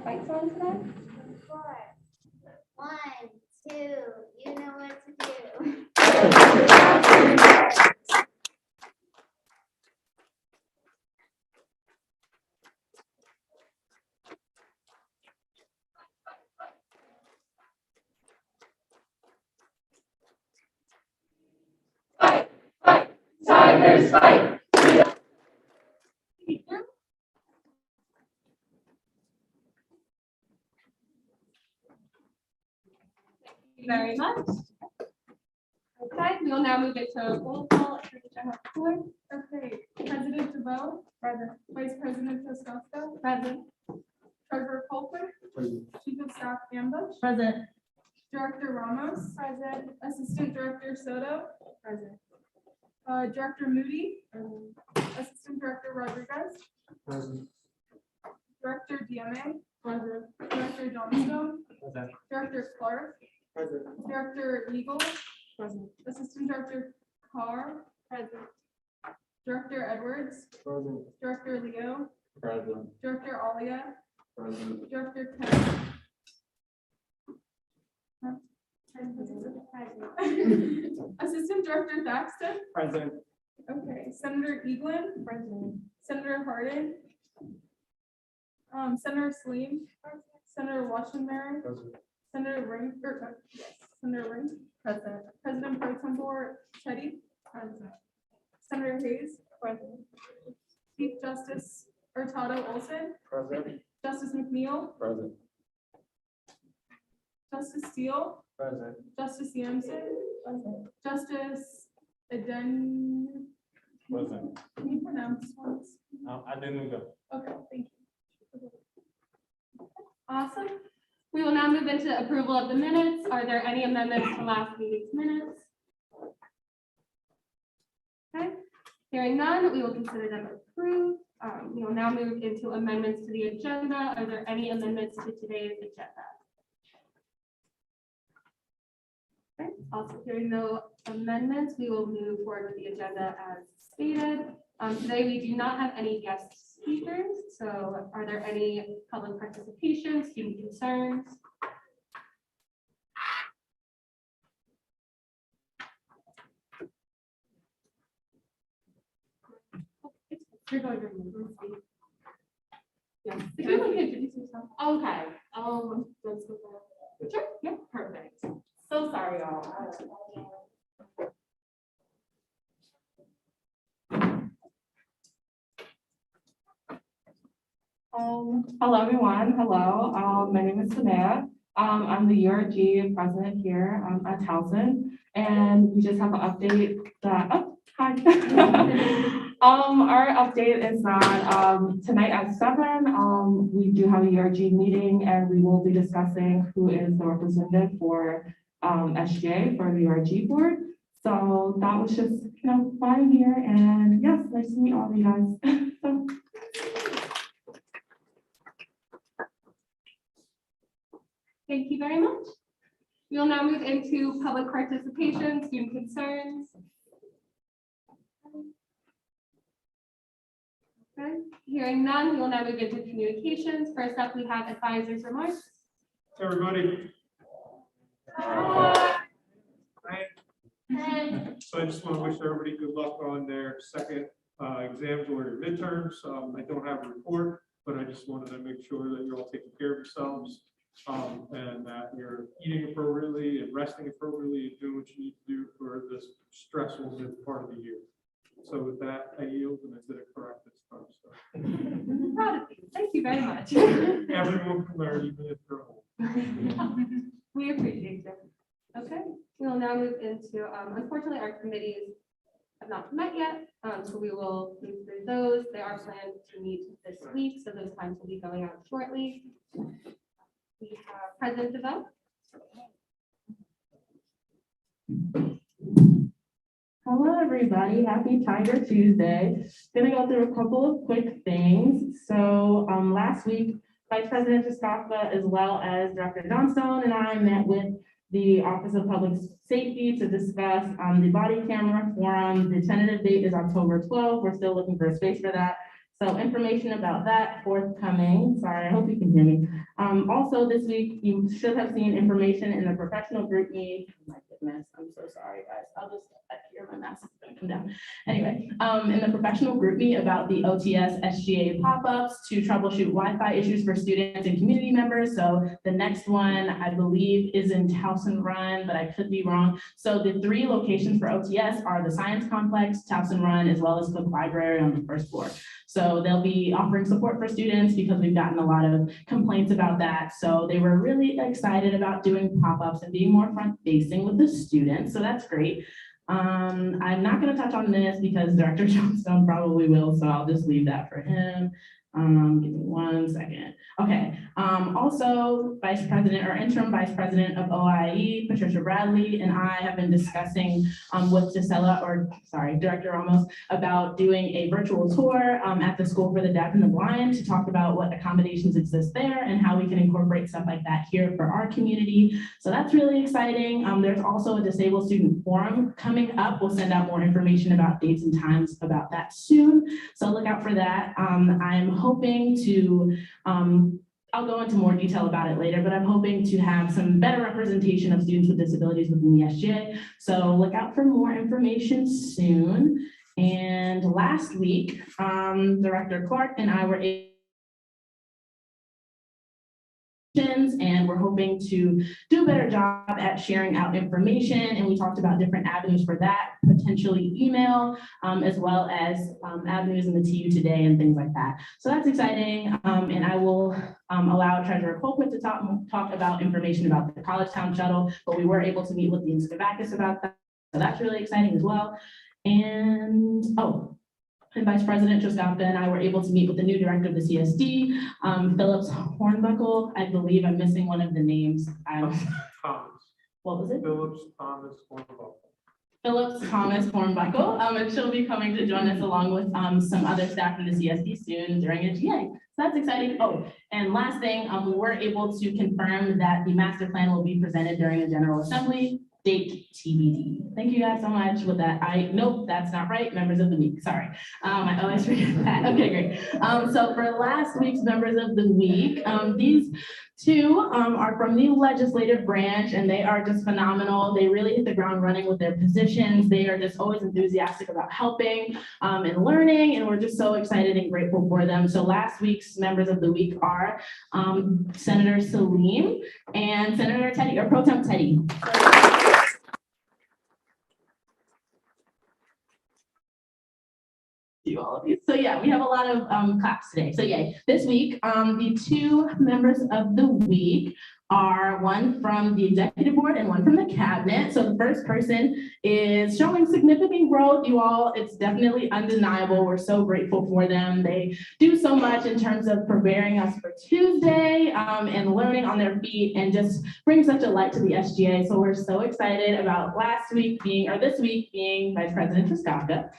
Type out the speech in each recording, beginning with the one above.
fight song for that? 4, 1, 2, you know what to do. Fight, fight, Tigers fight. Thank you very much. Okay, we will now move into roll call. Okay, President DeVoe. Present. Vice President Toscasco. Present. Treasurer Colquitt. Chief of Staff Ambush. Present. Director Ramos. Present. Assistant Director Soto. Present. Director Moody. Assistant Director Rodriguez. Present. Director DMA. Present. Director Johnstone. Present. Director Clark. Present. Director Eagle. Present. Assistant Director Carr. Present. Director Edwards. Present. Director Leo. Present. Director Alia. Present. Director Ken. Assistant Director Thaxton. Present. Okay, Senator Eaglin. Present. Senator Hardin. Senator Sleen. Senator Washington. Present. Senator Ring, yes, Senator Ring. Present. President Pro Tempore Chetty. Present. Senator Hayes. Present. Chief Justice Hurtado Olson. Present. Justice McNeil. Present. Justice Steele. Present. Justice Yamson. Present. Justice Eden. Present. Can you pronounce this one? I didn't go. Okay, thank you. Awesome. We will now move into approval of the minutes. Are there any amendments to last meeting's minutes? Okay, hearing none, we will consider them approved. We will now move into amendments to the agenda. Are there any amendments to today's agenda? Okay, also hearing no amendments, we will move forward with the agenda as stated. Today, we do not have any guest speakers, so are there any public participation, student concerns? You're going to remove the speak. Yes. If you want to introduce yourself. Okay, let's go back. Sure, yeah. Perfect. So sorry, y'all. Hello, everyone. Hello. My name is Samaya. I'm the URG president here at Towson, and we just have an update that. Oh, hi. Our update is that tonight at 7, we do have a URG meeting, and we will be discussing who is the representative for SGA for the URG board. So that was just why I'm here, and yes, nice to meet all of you guys. So, Thank you very much. We will now move into public participation, student concerns. Okay, hearing none, we will now move into communications. First up, we have advisors' remarks. Everybody. Hi. So I just want to wish everybody good luck on their second exams or their midterms. I don't have a report, but I just wanted to make sure that you're all taking care of yourselves and that you're eating appropriately and resting appropriately and doing what you need to do for this stressful mid part of the year. So with that, I yield, and I did it correct this time. So I'm proud of you. Thank you very much. everyone can learn, even if they're old. We appreciate you. Okay, we will now move into, unfortunately, our committees have not met yet, so we will move through those. They are planned to meet this week, so those times will be going out shortly. We have President DeVoe. hello, everybody. Happy Tiger Tuesday. Gonna go through a couple of quick things. So last week, Vice President Toscasco, as well as Dr. Johnstone and I met with the Office of Public Safety to discuss the body camera forum. The tentative date is October 12th. We're still looking for a space for that. So information about that forthcoming. Sorry, I hope you can hear me. Also this week, you should have seen information in the professional group meet. Oh my goodness, I'm so sorry, guys. I'll just hear my mask is gonna come down. Anyway, in the professional group meet about the OTS SGA pop-ups to troubleshoot Wi-Fi issues for students and community members. So the next one, I believe, is in Towson Run, but I could be wrong. So the 3 locations for OTS are the Science Complex, Towson Run, as well as Cook Library on the first floor. So they'll be offering support for students because we've gotten a lot of complaints about that. So they were really excited about doing pop-ups and being more front-facing with the students. So that's great. I'm not going to touch on this because Director Johnstone probably will, so I'll just leave that for him. Give me 1 second. Okay. Also, Vice President or Interim Vice President of OIE, Patricia Bradley, and I have been discussing with Director Ramos, about doing a virtual tour at the School for the Deaf and the Blind to talk about what accommodations exist there and how we can incorporate stuff like that here for our community. So that's really exciting. There's also a Disabled Student Forum coming up. We'll send out more information about dates and times about that soon. So look out for that. I'm hoping to, I'll go into more detail about it later, but I'm hoping to have some better representation of students with disabilities within the SGA. So look out for more information soon. And last week, Director Clark and I were and we're hoping to do a better job at sharing out information. And we talked about different avenues for that, potentially email, as well as avenues in the TU Today and things like that. So that's exciting. And I will allow Treasurer Colquitt to talk about information about the College Town Shuttle, but we were able to meet with Dean Skavakis about that. So that's really exciting as well. And Vice President Truskapka and I were able to meet with the new director of the CSD, Phillips Hornbuckle. I believe I'm missing one of the names. Thomas. What was it? Phillips Thomas Hornbuckle. Phillips Thomas Hornbuckle, and she'll be coming to join us along with some other staff from the CSD soon during a GA. So that's exciting. Oh, and last thing, we were able to confirm that the master plan will be presented during a General Assembly. Date TBD. Thank you guys so much with that. Nope, that's not right. Members of the week, sorry. I always forget that. Okay, great. So for last week's members of the week, these 2 are from the legislative branch and they are just phenomenal. They really hit the ground running with their positions. They are just always enthusiastic about helping and learning, and we're just so excited and grateful for them. So last week's members of the week are Senator Salim and Senator Teddy, or Pro Temp Teddy. All of these. So yeah, we have a lot of claps today. So yay. This week, the 2 members of the week are one from the executive board and one from the cabinet. So the first person is showing significant growth. You all, it's definitely undeniable. We're so grateful for them. They do so much in terms of preparing us for Tuesday and learning on their feet and just bring such a light to the SGA. So we're so excited about this week being Vice President Truskapka.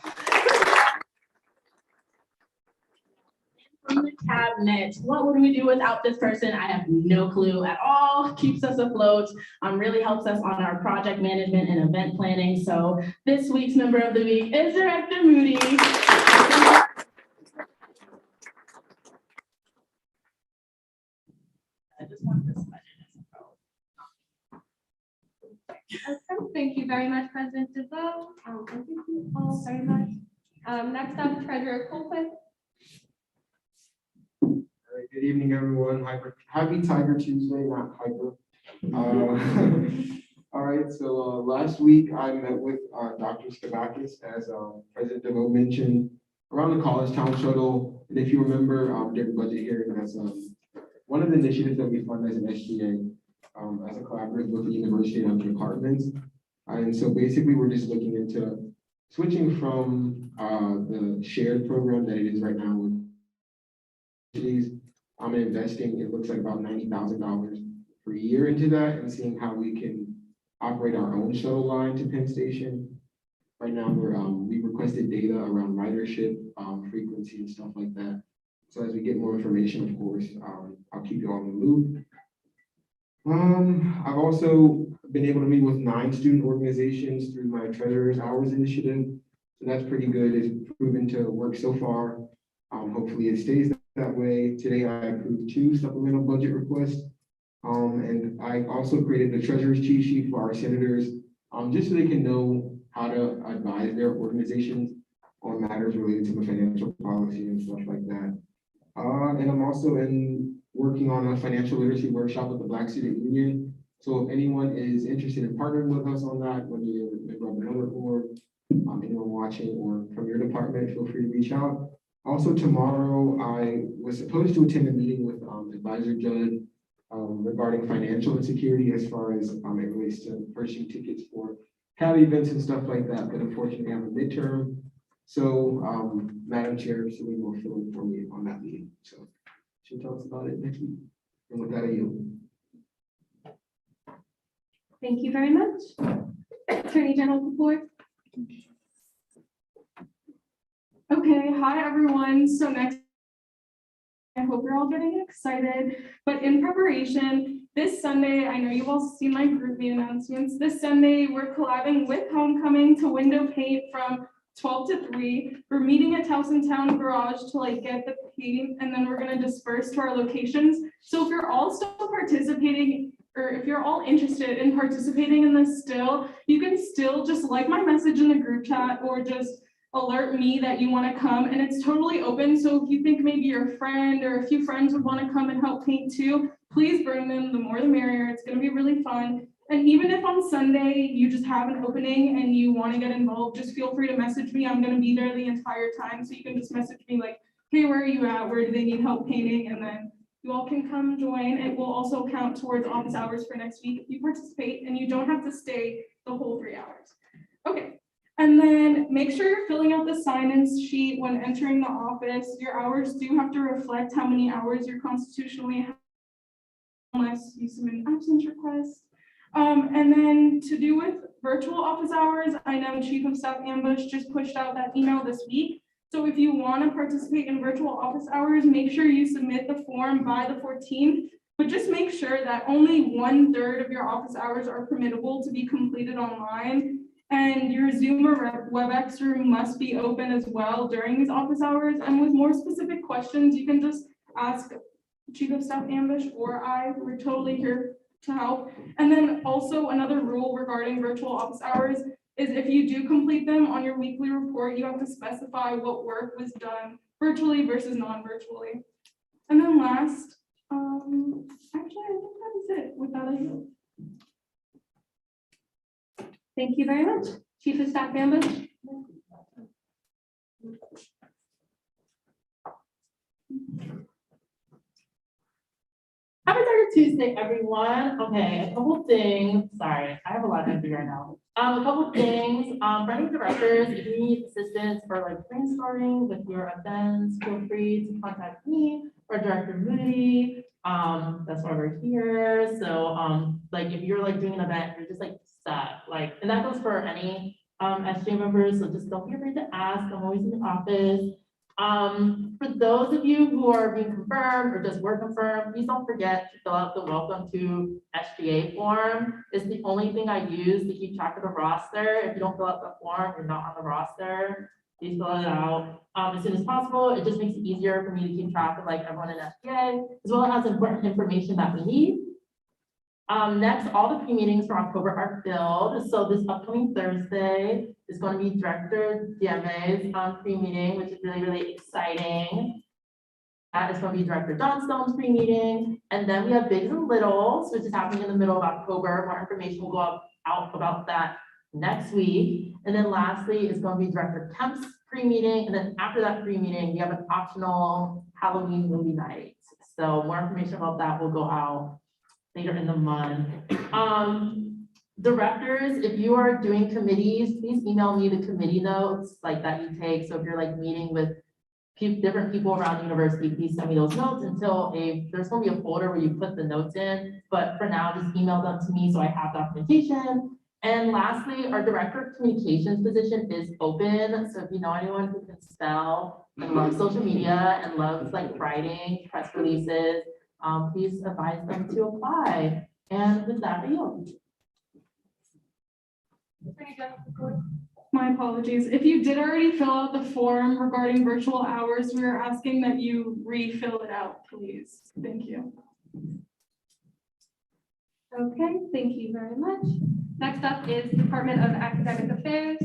From the cabinet, what would we do without this person? I have no clue at all. Keeps us afloat, really helps us on our project management and event planning. So this week's member of the week is Director Moody. I just want this budget. Thank you very much, President DeVoe. Thank you all very much. Next up, Treasurer Colquitt. All right, good evening, everyone. Happy Tiger Tuesday, not hyper. All right, so last week I met with Dr. Skavakis, as President DeVoe mentioned, around the College Town Shuttle. And if you remember during budget hearing, that's one of the initiatives that we fund as an SGA, as a collaborative with the university and other departments. And so basically, we're just looking into switching from the shared program that it is right now with I'm investing, it looks like about $90,000 per year into that and seeing how we can operate our own shuttle line to Penn Station. Right now, we requested data around ridership, frequency and stuff like that. So as we get more information, of course, I'll keep you all in the loop. I've also been able to meet with 9 student organizations through my Treasurer's Hours initiative. So that's pretty good. It's proven to work so far. Hopefully it stays that way. Today I approved 2 supplemental budget requests. And I also created the treasurer's cheat sheet for our senators, just so they can know how to advise their organizations on matters related to the financial policy and stuff like that. And I'm also working on a financial literacy workshop with the Black Student Union. So if anyone is interested in partnering with us on that, whether you're a member of another board, anyone watching or from your department, feel free to reach out. Also tomorrow, I was supposed to attend a meeting with Advisor Judd regarding financial insecurity as far as it relates to purchasing tickets for CAB events and stuff like that, but unfortunately I have a midterm. So, Madam Chair, Celine will fill in for me on that meeting. So she'll tell us about it next week. And with that, I yield. Thank you very much. Attorney General Kapoor. Okay, hi everyone. So next, I hope you're all getting excited, but in preparation, this Sunday, I know you've all seen my group meeting announcements. This Sunday, we're collabing with Homecoming to window paint from 12 to 3. We're meeting at Towson Town Garage to get the paint, and then we're gonna disperse to our locations. So if you're all still participating, or if you're all interested in participating in this still, you can still just like my message in the group chat or just alert me that you want to come, and it's totally open. So if you think maybe your friend or a few friends would want to come and help paint too, please bring them. The more the merrier. It's going to be really fun. And even if on Sunday you just have an opening and you want to get involved, just feel free to message me. I'm going to be there the entire time, so you can just message me like, hey, where are you at? Where do they need help painting? And then you all can come join. It will also count towards office hours for next week if you participate, and you don't have to stay the whole 3 hours. Okay. And then make sure you're filling out the sign-in sheet when entering the office. Your hours do have to reflect how many hours you're constitutionally have, unless you submit an absence request. And then to do with virtual office hours, I know Chief of Staff Ambush just pushed out that email this week. So if you want to participate in virtual office hours, make sure you submit the form by the 14th, but just make sure that only 1/3 of your office hours are permittable to be completed online. And your Zoom or WebEx room must be open as well during these office hours. And with more specific questions, you can just ask Chief of Staff Ambush or I. We're totally here to help. And then also another rule regarding virtual office hours is if you do complete them on your weekly report, you have to specify what work was done virtually versus non-virtually. And then last, actually, I think that is it. With that, I yield. Thank you very much. Chief of Staff Ambush. Happy Third Tuesday, everyone. Okay, a couple things. Sorry, I have a lot of energy right now. A couple things. For any directors, if you need assistance for brainstorming with your events, feel free to contact me or Director Moody. That's why we're here. So, if you're doing an event, you're just stuck. And that goes for any SJ members. So just don't be afraid to ask. I'm always in the office. For those of you who are being confirmed or just were confirmed, please don't forget to fill out the welcome to SGA form. It's the only thing I use to keep track of the roster. If you don't fill out the form, you're not on the roster. Please fill it out as soon as possible. It just makes it easier for me to keep track of everyone in SGA, as well as important information that we need. Next, all the pre-meetings for October are filled. So this upcoming Thursday is going to be Director Dieme's pre-meeting, which is really, really exciting. That is going to be Director Johnstone's pre-meeting. And then we have Bigs and Littles, which is happening in the middle of October. More information will go out about that next week. And then lastly is going to be Director Kemp's pre-meeting. And then after that pre-meeting, we have an optional Halloween movie night. So more information about that will go out later in the month. Directors, if you are doing committees, please email me the committee notes that you take. So if you're meeting with different people around the university, please send me those notes until there's going to be a folder where you put the notes in. But for now, just email them to me so I have documentation. And lastly, our Director of Communications position is open. So if you know anyone who can spell and loves social media and loves writing press releases, please advise them to apply. And with that, I yield. My apologies. If you did already fill out the form regarding virtual hours, we are asking that you refill it out, please. Thank you. Okay, thank you very much. Next up is Department of Academic Affairs.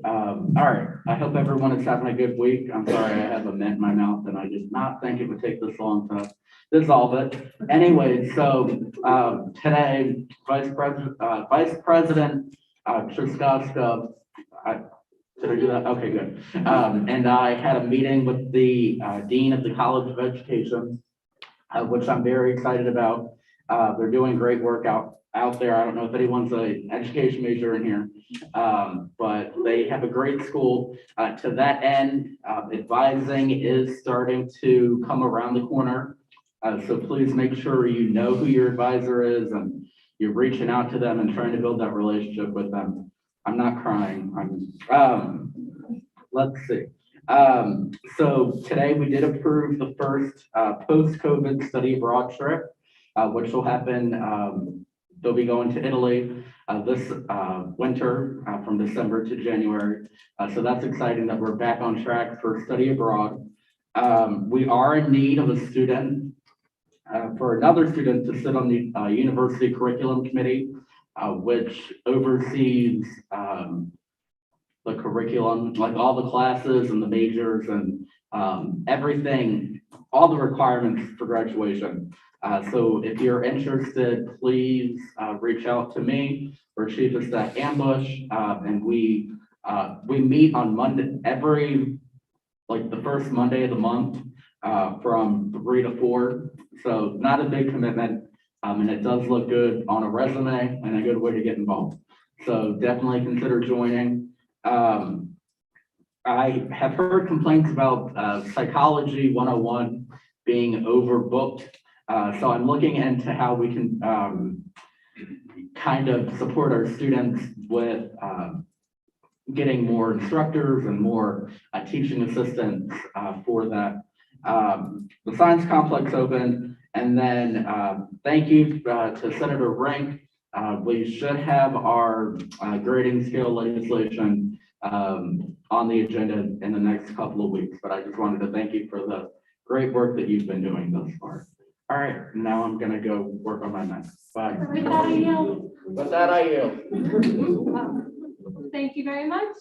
All right, I hope everyone is having a good week. I'm sorry, I have a mint in my mouth and I did not think it would take this long to dissolve it. Anyway, so, today, Vice President Truskowska, did I do that? Okay, good. And I had a meeting with the, Dean of the College of Education, which I'm very excited about. They're doing great work out there. I don't know if anyone's an education major in here, but they have a great school. To that end, advising is starting to come around the corner. So please make sure you know who your advisor is and you're reaching out to them and trying to build that relationship with them. I'm not crying. Let's see. So today we did approve the first post-COVID study abroad trip, which will happen. They'll be going to Italy this winter from December to January. So that's exciting that we're back on track for study abroad. We are in need of a student, for another student to sit on the University Curriculum Committee, which oversees the curriculum, like all the classes and the majors and everything, all the requirements for graduation. So if you're interested, please reach out to me or Chief of Staff Ambush, and we meet on Monday, the first Monday of the month, from 3 to 4. So not a big commitment, and it does look good on a resume and a good way to get involved. So definitely consider joining. I have heard complaints about Psychology 101 being overbooked. So I'm looking into how we can kind of support our students with getting more instructors and more teaching assistants for that. The Science Complex opened, and then thank you to Senator Rank. We should have our grading scale legislation on the agenda in the next couple of weeks, but I just wanted to thank you for the great work that you've been doing thus far. All right, now I'm gonna go work on my next. Bye. With that, I yield. With that, I yield. Thank you very much.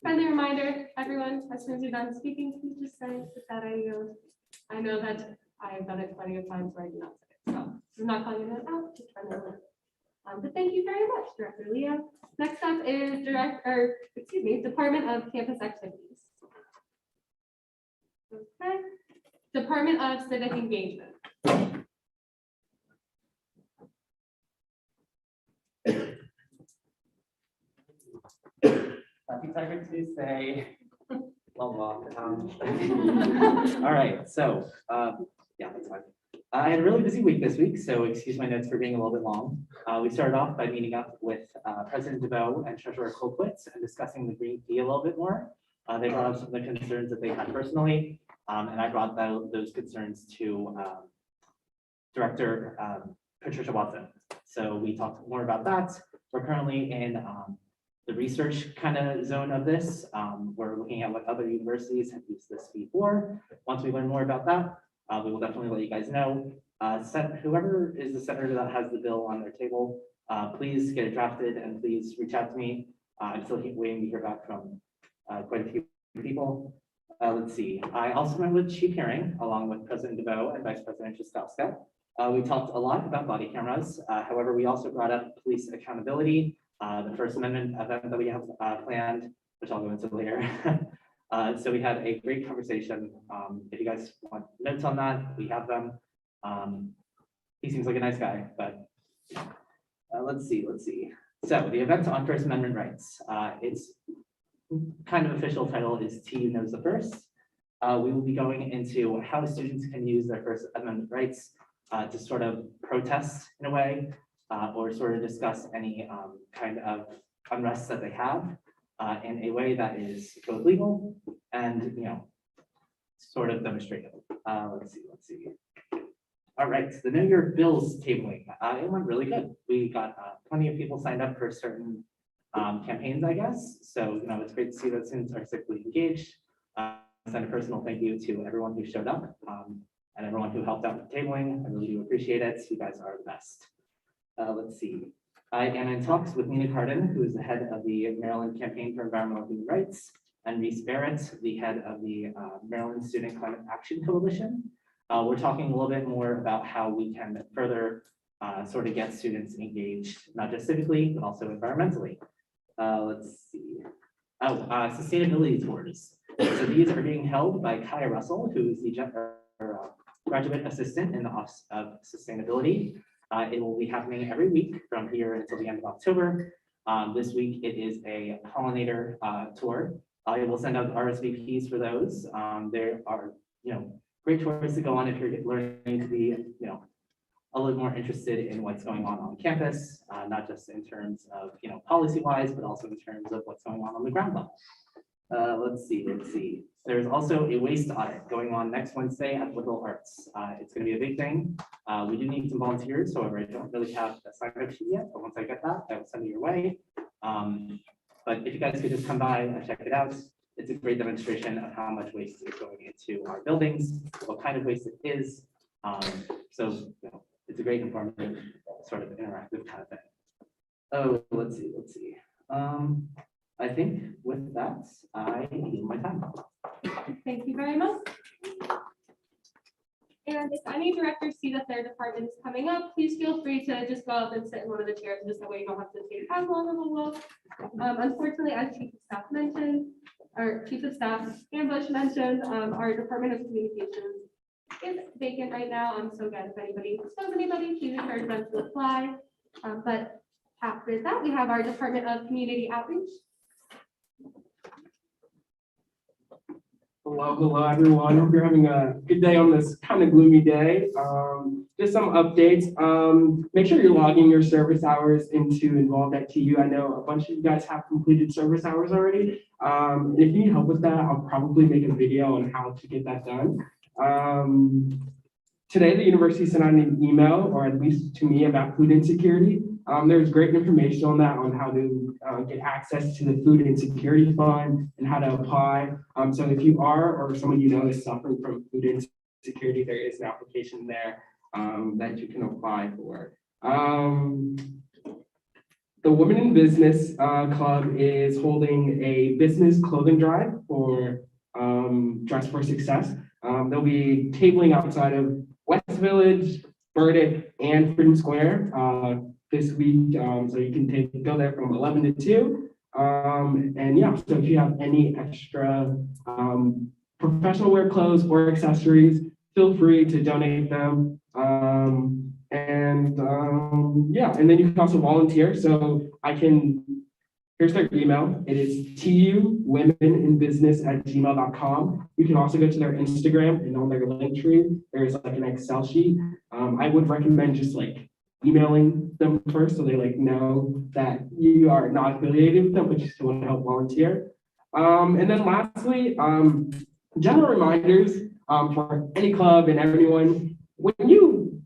Friendly reminder, everyone, as soon as you're done speaking, please just say, with that, I yield. I know that I have done it plenty of times where I do not say it, so I'm not calling it out, just trying to learn. But thank you very much, Director Leo. Next up is Department of Campus Activities. Okay, Department of Civic Engagement. Happy Cyber Tuesday. Long walk. All right, so yeah, that's fine. I had a really busy week this week, so excuse my notes for being a little bit long. We started off by meeting up with President DeVoe and Treasurer Colquitt and discussing the Green Fee a little bit more. They brought up some of the concerns that they had personally, and I brought those concerns to Director Patricia Watson. So we talked more about that. We're currently in the research kind of zone of this. We're looking at what other universities have used this fee for. Once we learn more about that, we will definitely let you guys know. Whoever is the senator that has the bill on their table, please get it drafted and please reach out to me. I'm still waiting to hear back from quite a few people. Let's see. I also met with Chief Herring along with President DeVoe and Vice President Truskowska. We talked a lot about body cameras. However, we also brought up police accountability, the First Amendment event that we have planned, which I'll go into later. So we had a great conversation. If you guys want notes on that, we have them. He seems like a nice guy, but let's see. So the event on First Amendment rights, its kind of official title is TU Knows the First. We will be going into how students can use their First Amendment rights to sort of protest in a way, or sort of discuss any kind of unrest that they have in a way that is both legal and, sort of demonstrative. Let's see. All right, so the Know Your Bills tabling, it went really good. We got plenty of people signed up for certain campaigns, I guess. So, it's great to see that students are civilly engaged. Send a personal thank you to everyone who showed up, and everyone who helped out with tabling. I really do appreciate it. You guys are the best. Let's see. I am in talks with Nina Cardin, who is the head of the Maryland Campaign for Environmental Human Rights, and Reese Barrett, the head of the Maryland Student Climate Action Coalition. We're talking a little bit more about how we can further sort of get students engaged, not just civically, but also environmentally. Let's see. Sustainability tours. So these are being held by Kaya Russell, who is the graduate assistant in the Office of Sustainability. It will be happening every week from here until the end of October. This week it is a pollinator tour. I will send out RSVPs for those. There are, great tours to go on if you're learning to be, a little more interested in what's going on campus, not just in terms of, policy-wise, but also in terms of what's going on the ground level. Let's see. There's also a waste audit going on next Wednesday at Liberal Arts. It's going to be a big thing. We do need some volunteers. However, I don't really have a sign-up sheet yet, but once I get that, I will send it your way. But if you guys could just come by and check it out, it's a great demonstration of how much waste is going into our buildings, what kind of waste it is. So it's a great informative sort of interactive kind of thing. Oh, let's see. I think with that, I yield my time. Thank you very much. And if any directors see that their department is coming up, please feel free to just go up and sit in one of the chairs, just that way you don't have to take as long of a walk. Unfortunately, as Chief of Staff mentioned, or Chief of Staff Ambush mentioned, our Department of Communications is vacant right now. So again, if anybody knows anybody, please encourage them to apply. But after that, we have our Department of Community Outreach. Hello, everyone. Hope you're having a good day on this kind of gloomy day. Just some updates. Make sure you're logging your service hours into Involved at TU. I know a bunch of you guys have completed service hours already. And if you need help with that, I'll probably make a video on how to get that done. Today, the university sent out an email, or at least to me, about food insecurity. There's great information on that, on how to get access to the Food Insecurity Fund and how to apply. So if you are, or someone you know is suffering from food insecurity, there is an application there that you can apply for. The Women in Business Club is holding a business clothing drive for Dress for Success. They'll be tabling outside of West Village, Burdick, and Freedom Square this week. So you can go there from 11 to 2. And yeah, so if you have any extra professional wear clothes or accessories, feel free to donate them. Yeah, and then you can also volunteer. So here's their email. It is tuwomeninbusiness@gmail.com. You can also go to their Instagram, and on their link tree, there's like an Excel sheet. I would recommend just like emailing them first, so they like know that you are not affiliated with them, but you still want to help volunteer. And then lastly, general reminders for any club and everyone, when you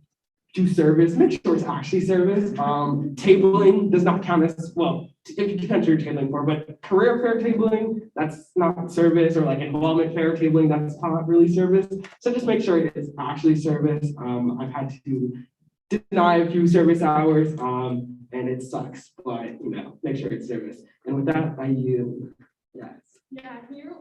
do service, make sure it's actually service. Tabling does not count as, well, it depends what you're tabling for, but career fair tabling, that's not service, or like involvement fair tabling, that's not really service. So just make sure it is actually service. I've had to deny a few service hours, and it sucks, but make sure it's service. And with that, I yield. Yes. Yeah, can you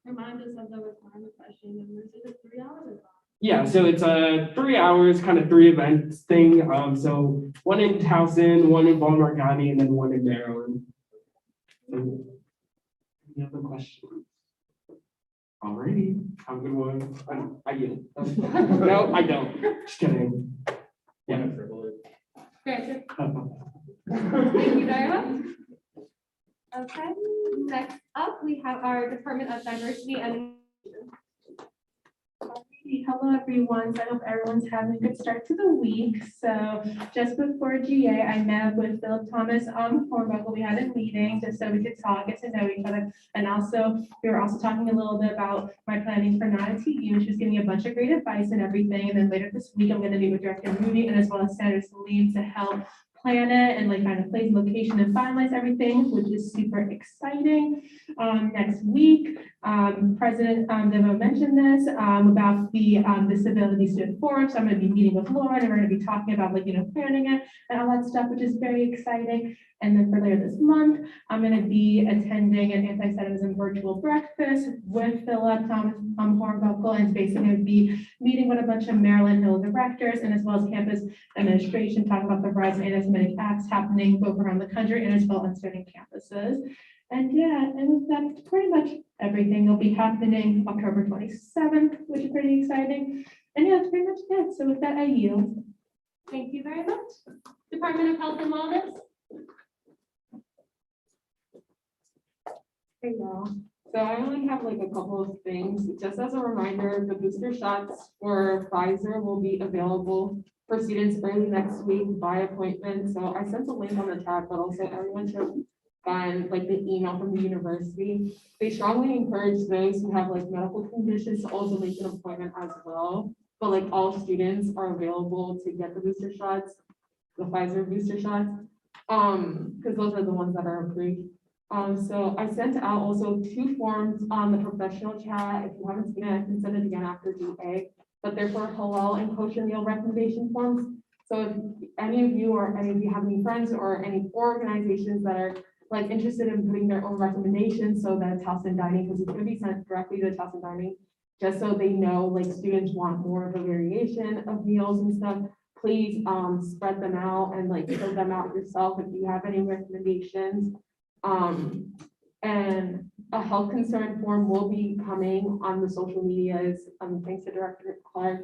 remind us of the requirement question? Is it 3 hours or 5? Yeah, so it's a 3 hours, kind of 3 events thing. So one in Towson, one in Baltimore County, and then one in Maryland. Any other questions? Alrighty, have a good one. I yield. No, I don't. Just kidding. Yeah. Great. Thank you very much. Okay, next up, we have our Department of Diversity and Hello, everyone. So I hope everyone's having a good start to the week. So just before GA, I met with Philip Thomas on Hornbuckle. We had a meeting just so we could talk, get to know each other. And also, we were also talking a little bit about my planning for Not a TU. She was giving me a bunch of great advice and everything. And then later this week, I'm going to meet with Director Moody and as well as Senator Salim to help plan it and like find a place, location and finalize everything, which is super exciting. Next week, President Devo mentioned this about the Disability Student Forum. So I'm going to be meeting with Lauren and we're going to be talking about like, planning it and all that stuff, which is very exciting. And then for later this month, I'm going to be attending an anti-Semitism virtual breakfast with Philip Thomas Hornbuckle, and basically going to be meeting with a bunch of Maryland Hill directors and as well as campus administration, talking about the rise of anti-Semitic acts happening both around the country and as well on certain campuses. And yeah, and that's pretty much everything. It'll be happening October 27th, which is pretty exciting. And yeah, that's pretty much it. So with that, I yield. Thank you very much. Department of Health and Wellness. Hey y'all. So I only have like a couple of things. Just as a reminder, the booster shots for Pfizer will be available for students early next week by appointment. So I sent a link on the tab, but also everyone should find like the email from the university. They strongly encourage those who have like medical conditions to also make an appointment as well. But like all students are available to get the booster shots, the Pfizer booster shots, because those are the ones that are approved. So I sent out also 2 forms on the professional chat. If you haven't seen it, I can send it again after GA, but they're for halal and kosher meal recommendation forms. So if any of you or any of you have any friends or any organizations that are like interested in putting their own recommendations, so that it's house and dining, because it's going to be sent directly to house and dining, just so they know like students want more of a variation of meals and stuff, please spread them out and like fill them out yourself if you have any recommendations. And a health concern form will be coming on the social medias, thanks to Director Clark.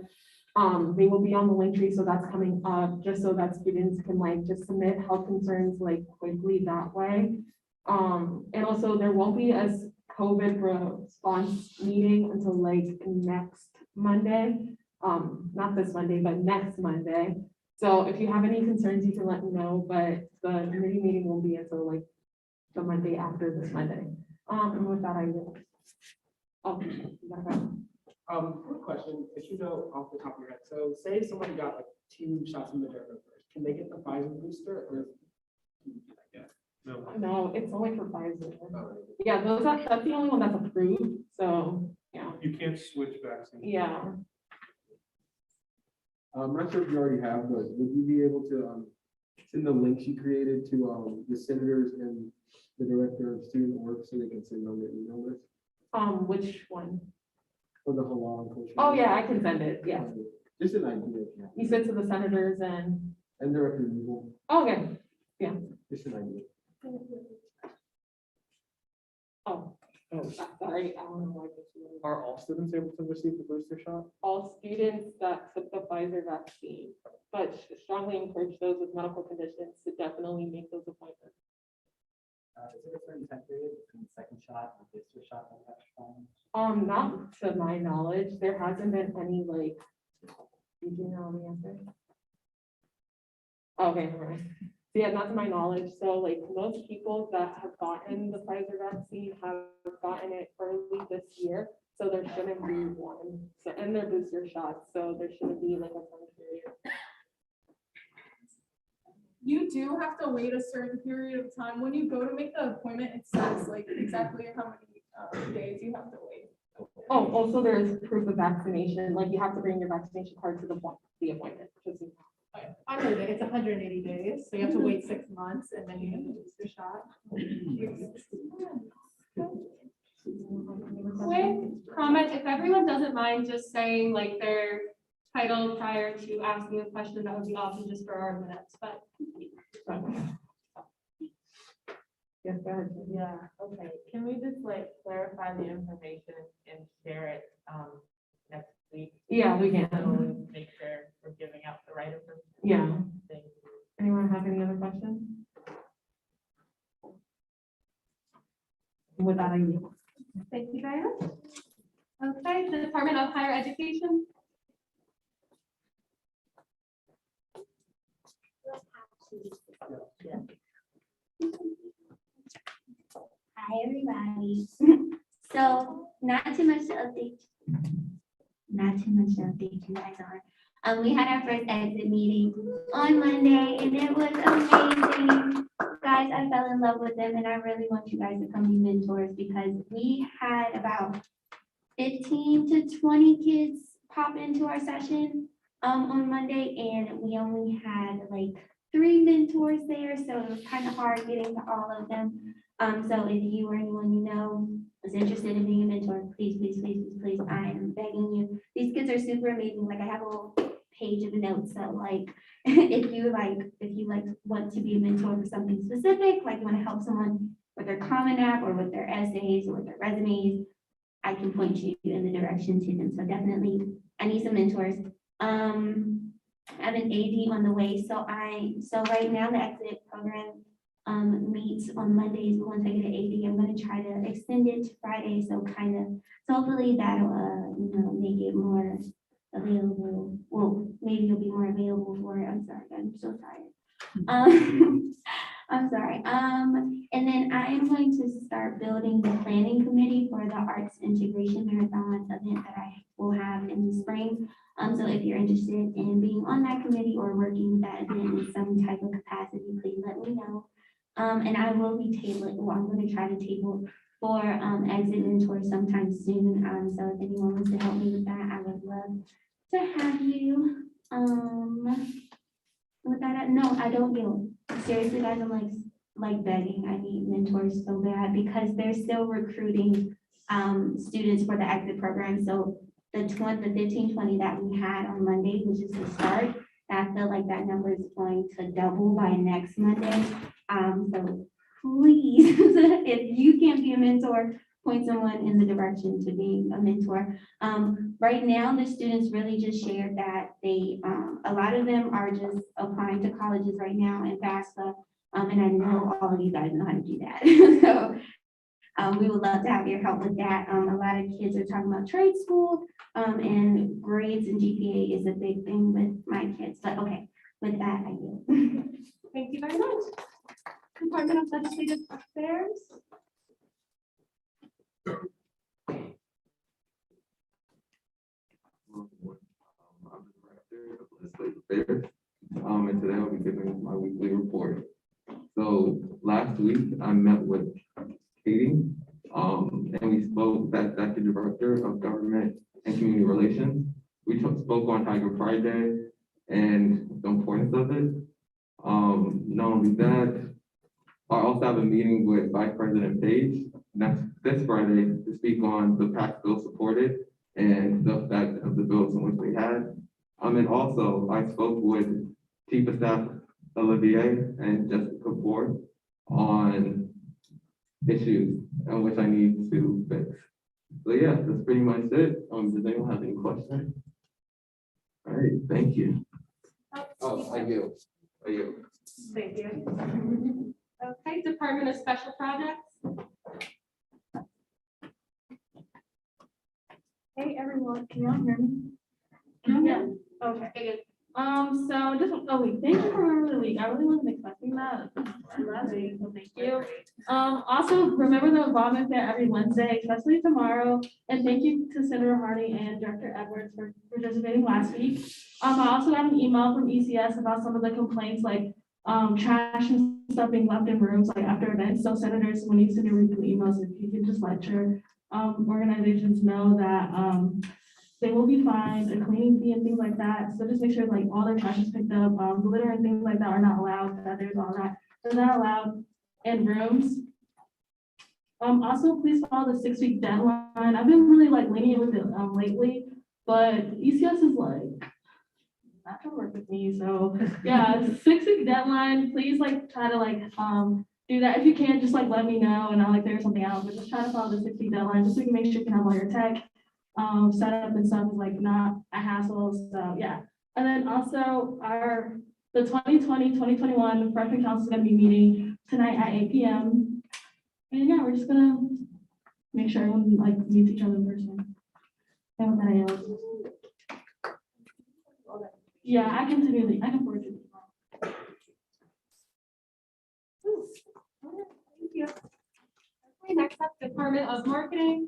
They will be on the link tree, so that's coming up, just so that students can like just submit health concerns like quickly that way. And also there won't be a COVID response meeting until like next Monday. Not this Monday, but next Monday. So if you have any concerns, you can let me know, but the committee meeting will be until like the Monday after this Monday. And with that, I will. Oh, you got it. Quick question, if you know off the top of your head, so say if somebody got like 2 shots in the Moderna first, can they get the Pfizer booster or? No. No, it's only for Pfizer. Yeah, that's the only one that's approved, so, yeah. You can't switch vaccines. Yeah, I'm not sure if you already have, but would you be able to send the links you created to the senators and the director of student work so they can send on their email list which one? for the halal and kosher? Oh, yeah, I can send it, yeah. Just an idea. You said to the senators and, And Director Evil, okay, just an idea. oh, sorry, I don't know why this is. Are all students able to receive the booster shot? All students that took the Pfizer vaccine, but strongly encourage those with medical conditions to definitely make those appointments. Is there a certain time period between the second shot and the booster shot that that's fine? Not to my knowledge, there hasn't been any like, did you know the answer? Okay, never mind. So yeah, not to my knowledge, so like most people that have gotten the Pfizer vaccine have gotten it early this year, so there shouldn't be one, so, and their booster shots, so there shouldn't be like a time period. You do have to wait a certain period of time. When you go to make the appointment, it says like exactly how many days you have to wait. Oh, also there's proof of vaccination, like you have to bring your vaccination card to the appointment. Just so you know. I know that it's 180 days, so you have to wait 6 months and then you get the booster shot. Quick comment, if everyone doesn't mind just saying like their title prior to asking a question, that would be awesome just for our minutes, but. Yes, go ahead. Yeah, okay. Can we just like clarify the information and share it next week? Yeah, we can. So make sure we're giving out the right information. Yeah. Thank you. Anyone have any other questions? With that, I yield. Thank you very much. Okay, the Department of Higher Education. Hi, everybody. So not too much to update you guys on. We had our first exit meeting on Monday and it was amazing. Guys, I fell in love with them and I really want you guys to come be mentors because we had about 15 to 20 kids pop into our session on Monday and we only had like 3 mentors there, so it was kind of hard getting to all of them. So if you or anyone you know is interested in being a mentor, please, please, please, please, please, I am begging you. These kids are super amazing. Like I have a little page of notes, so like if you want to be a mentor for something specific, like you want to help someone with their Common App or with their essays or with their resumes, I can point you in the direction to them. So definitely, I need some mentors. I have an AD on the way, so right now the exit program meets on Mondays, but once I get an AD, I'm gonna try to extend it to Friday, so hopefully that'll make it more available. Well, maybe you'll be more available for it. I'm sorry, I'm so tired. I'm sorry. And then I am going to start building the planning committee for the Arts Integration Marathon event that I will have in the spring. So if you're interested in being on that committee or working with that event in some type of capacity, please let me know. And I will be I'm going to try to table for exit mentor sometime soon. So if anyone wants to help me with that, I would love to have you. With that, no, I don't know. Seriously, guys, I'm like begging. I need mentors so bad because they're still recruiting students for the exit program. So the 15-20 that we had on Monday, which is the start, I feel like that number is going to double by next Monday. So please, if you can't be a mentor, point someone in the direction to being a mentor. Right now, the students really just shared that they, a lot of them are just applying to colleges right now in FAFSA. And I know all of you guys know how to do that. So we would love to have your help with that. A lot of kids are talking about trade school, and grades and GPA is a big thing with my kids. But okay, with that, I do. Thank you very much. Department of Legislative Affairs. I'm the director of legislative affairs, and today I'll be giving my weekly report. So last week I met with Katie, and we spoke, that's the director of government and community relations. We spoke on Tiger Friday and the importance of it. Not only that, I also have a meeting with Vice President Page this Friday to speak on the PAC bill supported and the effect of the bills in which they had. And also I spoke with Chief of Staff Olivier and Jessica Ford on issues in which I need to fix. So yeah, that's pretty much it. Does anyone have any questions? All right, thank you. Oh, I do. Thank you. Okay, Department of Special Projects. Hey, everyone, can y'all hear me? Can you hear me? Okay. Good. So just a week. Thank you for remembering the week. I really wasn't expecting that. I love it, so thank you. Also remember the involvement fair every Wednesday, especially tomorrow. And thank you to Senator Hardy and Director Edwards for participating last week. I also got an email from ECS about some of the complaints like trash and stuff being left in rooms like after events. So senators, when you send your weekly emails, if you can just let your organizations know that they will be fined, a cleaning fee and things like that. So just make sure like all their trash is picked up, glitter and things like that are not allowed, feathers, all that, they're not allowed in rooms. Also, please follow the 6-week deadline. I've been really like lenient with it lately, but ECS is like not gonna work with me. So yeah, 6-week deadline. Please like try to like do that if you can. Just like let me know and I'll like figure something out. But just try to follow the 6-week deadline just so you can make sure you can have all your tech set up and stuff is like not a hassle. So yeah, and then also the 2020-2021 freshman council is gonna be meeting tonight at 8 p.m. And yeah, we're just gonna make sure everyone like meets each other in person. And with that, I yield. Yeah, I can forward you. Thank you. Okay, next up, Department of Marketing.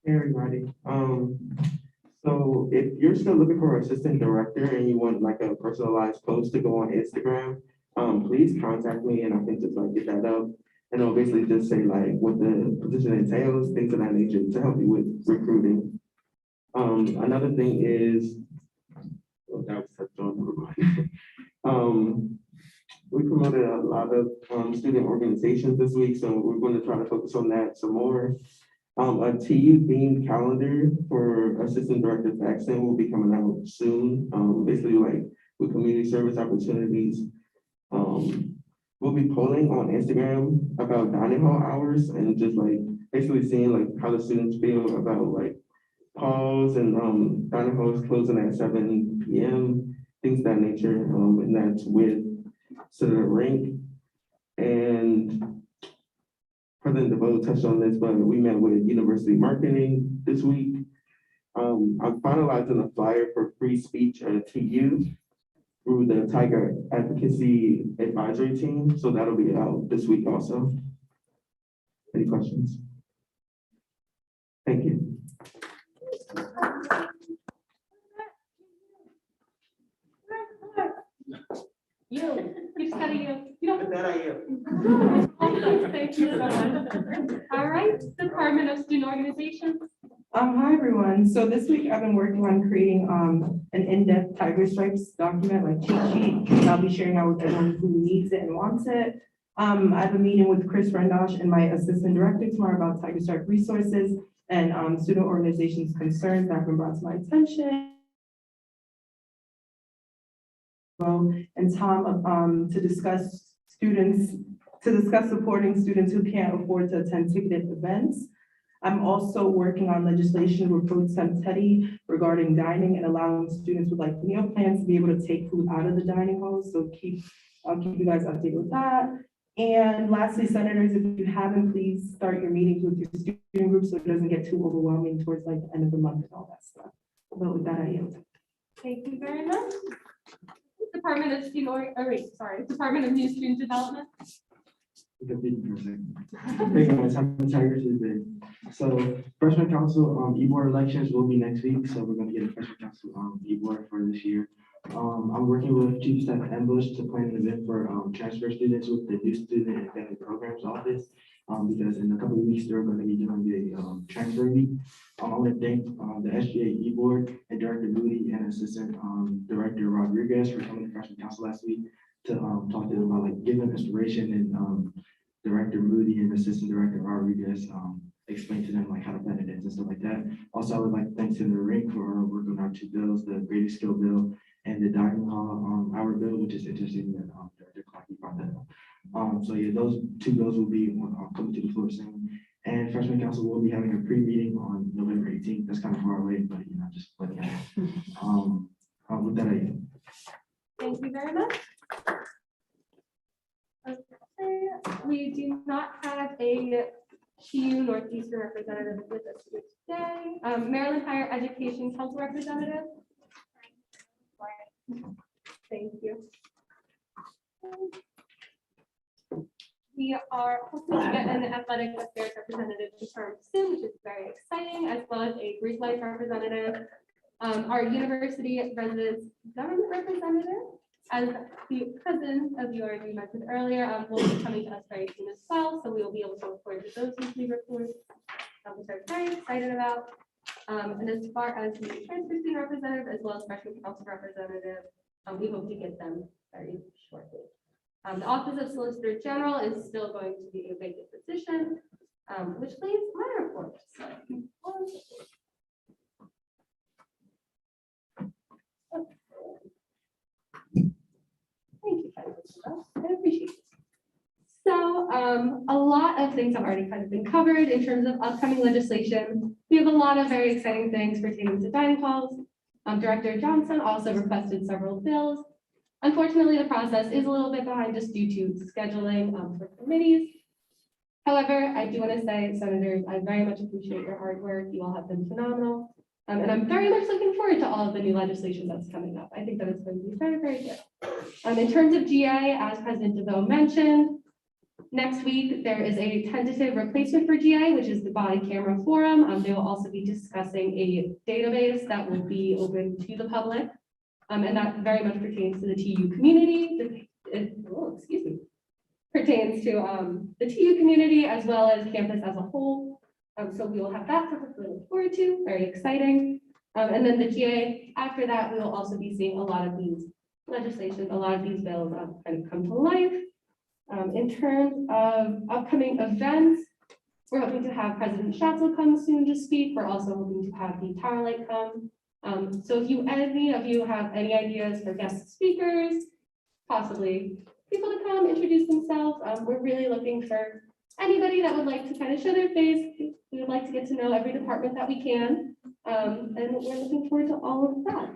Hey, everybody. So if you're still looking for an assistant director and you want like a personalized post to go on Instagram, please contact me and I can just like get that up. And I'll basically just say like what the position entails, things of that nature to help you with recruiting. Another thing is, oh, that was touched on, never mind. We promoted a lot of student organizations this week, so we're going to try to focus on that some more. A TU themed calendar for Assistant Director Faxon will be coming out soon. Basically like with community service opportunities. We'll be polling on Instagram about dining hall hours and just like basically seeing like how the students feel about like halls and dining halls closing at 7 p.m., things of that nature. And that's with Senator Rink. And President DeVoe touched on this, but we met with University Marketing this week. I'm finalizing a flyer for free speech at TU through the Tiger Advocacy Advisory Team. So that'll be out this week also. Any questions? Thank you. You just gotta you don't. That I am. Thank you so much. All right, Department of Student Organizations. Hi, everyone. So this week I've been working on creating an in-depth Tiger Stripes document, like cheat sheet. I'll be sharing out with everyone who needs it and wants it. I have a meeting with Chris Rendosh and my assistant director tomorrow about Tiger Stripe resources and student organizations concerns that have been brought to my attention. And Tom to discuss supporting students who can't afford to attend ticketed events. I'm also working on legislation with Pro Tem Teddy regarding dining and allowing students with like meal plans to be able to take food out of the dining halls. So I'll keep you guys updated with that. And lastly, senators, if you haven't, please start your meetings with your student group so it doesn't get too overwhelming towards like the end of the month and all that stuff. But with that, I yield. Thank you very much. Department of Department of New Student Development. Hey guys, happy Tiger Tuesday. So freshman council, e-board elections will be next week, so we're gonna get a freshman council, e-board for this year. I'm working with Chief Steph Ambush to plan an event for, transfer students with the New Student and Family Programs Office. Because in a couple of weeks, they're gonna be doing the, transfer week. I want to thank, the SGA e-board and Director Moody and Assistant, Director Rodriguez for coming to freshman council last week to, talk to them about like giving inspiration and, Director Moody and Assistant Director Rodriguez explain to them like how to plan events and stuff like that. Also, I would like to thank Senator Rink for working on our two bills, the grading skill bill and the dining hall hour bill, which is interesting that Director Clark brought that up. So yeah, those two bills will be coming to the floor soon. And freshman council will be having a pre-meeting on November 18th. That's kind of far away, but you know, just letting you know. With that, I yield. Thank you very much. Okay, we do not have a TU Northeastern representative with us here today. Maryland Higher Education Council representative. Thank you. We are hoping to get an athletic affairs representative to term soon, which is very exciting, as well as a Greek life representative. Our university residence government representative, as the president of the URG mentioned earlier, will be coming to us very soon as well, so we will be able to report to those weekly reports, which I'm very excited about. And as far as the transfer student representative, as well as freshman council representative, we hope to get them very shortly. The Office of Solicitor General is still going to be a vacant position, which leaves my report. So, thank you, I appreciate it. So a lot of things have already kind of been covered in terms of upcoming legislation. We have a lot of very exciting things pertaining to dining halls. Director Johnson also requested several bills. Unfortunately, the process is a little bit behind just due to scheduling for committees. However, I do want to say, senators, I very much appreciate your hard work. You all have been phenomenal. And I'm very much looking forward to all of the new legislation that's coming up. I think that it's going to be very, very good. In terms of GA, as President DeVoe mentioned, Next week, there is a tentative replacement for GA, which is the body camera forum. They will also be discussing a database that will be open to the public. And that very much pertains to the TU community. Excuse me. Pertains to the TU community as well as campus as a whole. So we will have that to look forward to, very exciting. And then the GA, after that, we will also be seeing a lot of these legislation, a lot of these bills kind of come to life. In terms of upcoming events, we're hoping to have President Schatzel come soon to speak. We're also hoping to have the Tower Light come. So if any of you have any ideas for guest speakers, possibly people to come introduce themselves, we're really looking for anybody that would like to kind of show their face. We would like to get to know every department that we can. And we're looking forward to all of that.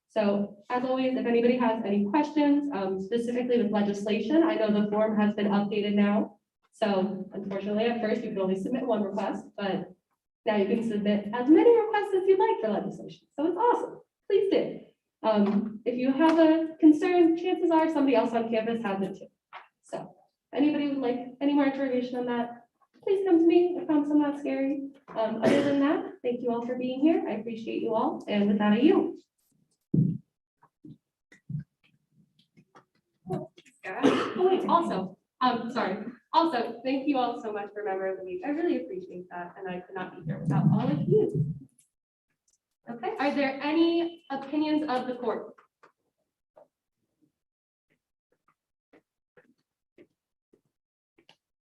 So as always, if anybody has any questions, specifically with legislation, I know the form has been updated now. So unfortunately, at first you could only submit one request, but now you can submit as many requests as you'd like for legislation. So it's awesome. Please do. If you have a concern, chances are somebody else on campus has it too. So if anybody would like any more information on that, please come to me. I promise I'm not scary. Other than that, thank you all for being here. I appreciate you all. And with that, I yield. Oh, wait, also, sorry. Also, thank you all so much for Member of the Week. I really appreciate that, and I could not be here without all of you. Okay, are there any opinions of the court?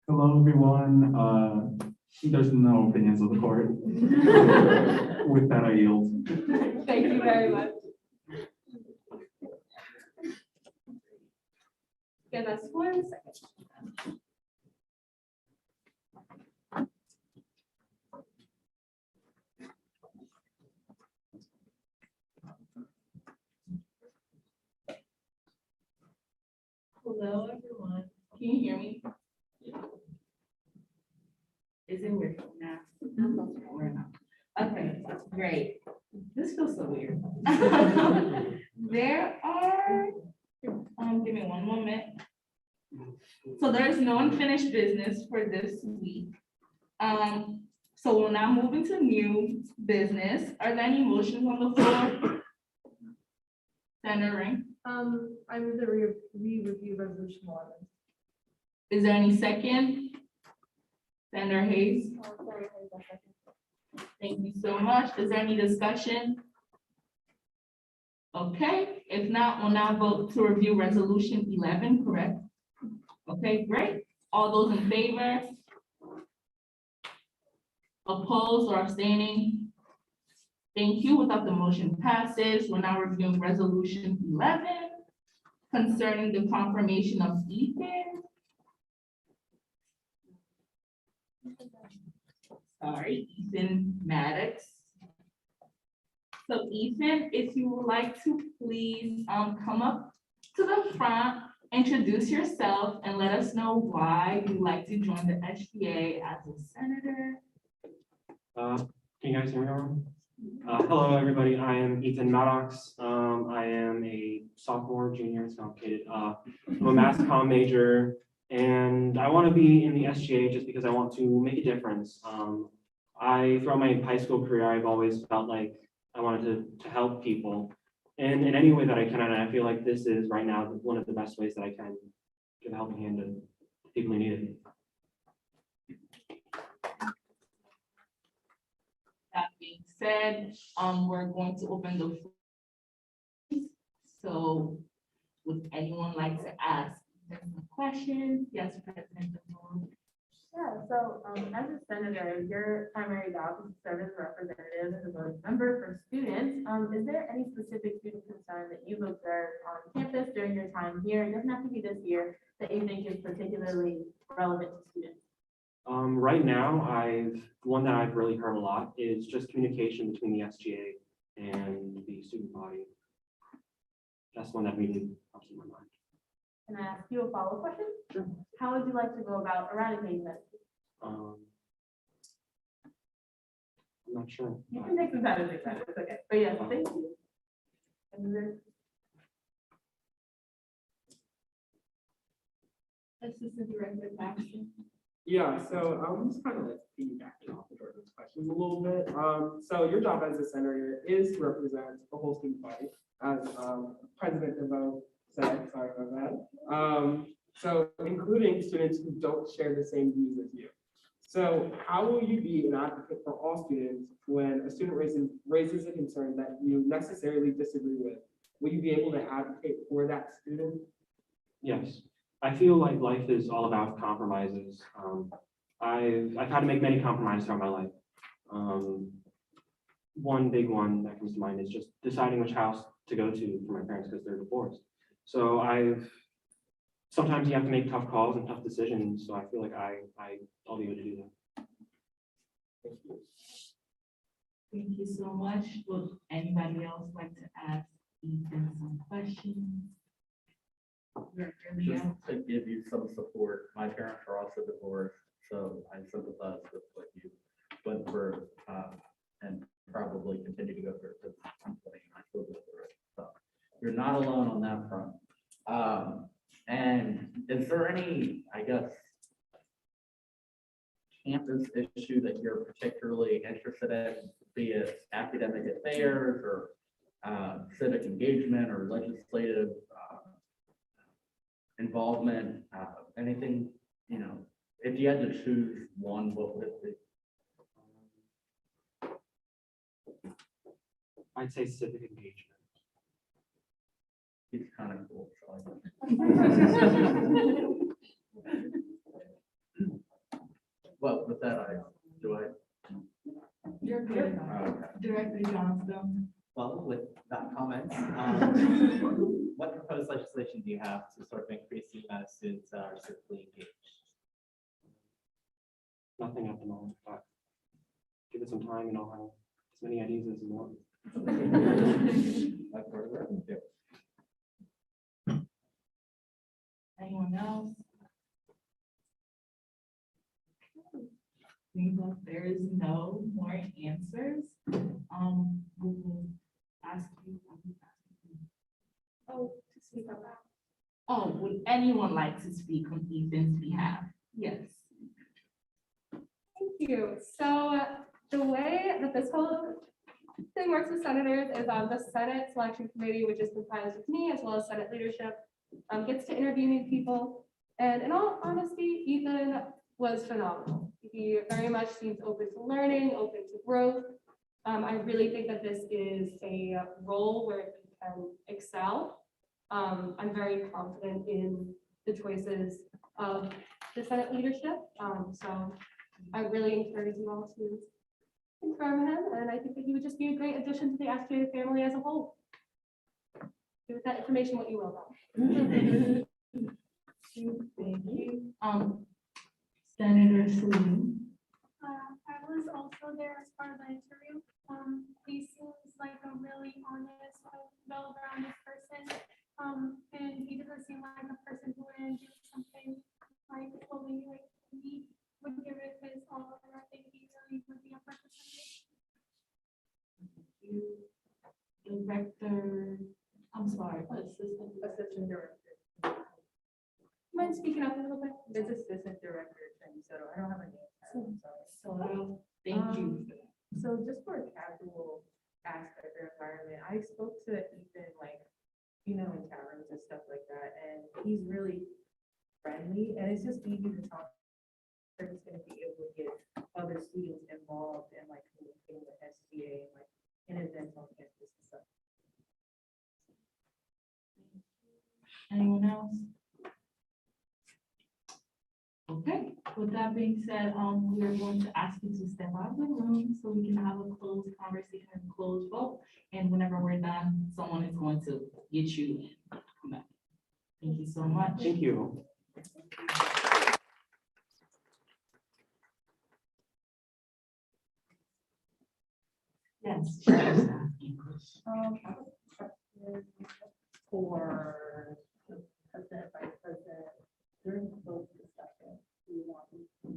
Hello, everyone. There's no opinions of the court. With that, I yield. Thank you very much. Give us 1 second. Hello, everyone. Can you hear me? Is it weird now? We're not. Okay, great. This feels so weird. There are, give me one moment. So there's no unfinished business for this week. So we'll now move into new business. Are there any motions on the floor? Senator Ring, I move that we review resolution 11. is there any second? Senator Hayes? Thank you so much. Is there any discussion? Okay, if not, we'll now vote to review resolution 11, correct? Okay, great. All those in favor? Opposed or abstaining? Thank you. Without the motion passes, we're now reviewing resolution 11 concerning the confirmation of Ethan. Sorry, Ethan Maddox. So Ethan, if you would like to please come up to the front, introduce yourself and let us know why you'd like to join the SGA as a senator. Can you guys hear me all right? Hello, everybody. I am Ethan Maddox. I am a sophomore, junior, it's complicated. I'm a mass comm major, and I want to be in the SGA just because I want to make a difference. Throughout my high school career, I've always felt like I wanted to help people, and in any way that I can, and I feel like this is right now one of the best ways that I can give a helping hand to people who need it. That being said, we're going to open the floor. So would anyone like to ask some questions? Yes, President DeVore. Yeah, so as a senator, your primary job is to serve as a representative as a member for students. Is there any specific student concern that you've observed on campus during your time here? It doesn't have to be this year, that you think is particularly relevant to students. Right now, one that I've really heard a lot is just communication between the SGA and the student body. That's one that really pops in my mind. Can I ask you a follow-up question? Sure. How would you like to go about eradicating that? I'm not sure. You can take some time to think about it, it's okay. But yes, thank you. And then- This is Assistant Director Baxter. Yeah, so I'm just kind of like piggybacking off of Jordan's questions a little bit. So your job as a senator is to represent the whole student body, as President DeVoe said, sorry about that. So including students who don't share the same views as you. So how will you be an advocate for all students when a student raises a concern that you necessarily disagree with? Will you be able to advocate for that student? Yes, I feel like life is all about compromises. I've had to make many compromises throughout my life. One big one that comes to mind is just deciding which house to go to for my parents because they're divorced. So sometimes you have to make tough calls and tough decisions. So I feel like I'll be able to do that. Thank you. Thank you so much. Would anybody else like to ask Ethan some questions? Just to give you some support, my parents are also divorced, so I sympathize with what you went through, and probably continue to go through, because I still go through it. So you're not alone on that front. And is there any, I guess, campus issue that you're particularly interested in, be it academic affairs or civic engagement or legislative involvement, anything, if you had to choose one, what would it be? I'd say civic engagement. He's kind of cool. So well, with that, You're good. Okay. Director Johnston. Well, with that comment, what proposed legislation do you have to sort of increase the amount of students that are civically engaged? Nothing at the moment, but give it some time and I'll have as many ideas as you want. That's where we're at. Anyone else? Seems like there is no more answers. We will ask you. Oh, to speak up. Oh, would anyone like to speak on Ethan's behalf? Yes. Thank you. So the way that this whole thing works with senators is the Senate Selection Committee, which is comprised of me as well as Senate leadership, gets to interview new people. And in all honesty, Ethan was phenomenal. He very much seems open to learning, open to growth. I really think that this is a role where he can excel. I'm very confident in the choices of the Senate leadership. So I really encourage you all to confirm him, and I think that he would just be a great addition to the SJA family as a whole. Do with that information what you will, though. Thank you. Senator Salim. I was also there as part of the interview. He seems like a really honest, well-rounded person. And he doesn't seem like a person who wouldn't do something like fully, like he would give it his all. And I think he really would be a representative. Director, I'm sorry, Assistant Director. Mind speaking up a little bit? It's Assistant Director, so I don't have a name. I'm sorry. So, thank you. So just for a casual aspect or environment, I spoke to Ethan, like, in taverns and stuff like that, and he's really friendly, and it's just easy to talk. He's gonna be able to get other students involved and like communicating with SBA, like in events on campus and stuff. Anyone else? Okay, with that being said, we are going to ask you to step out of the room so we can have a closed conversation and closed vote. And whenever we're done, someone is going to get you in. Come back. Thank you so much. Thank you. Yes. I have a question for the president, vice president, during the closed discussion, do you want me to?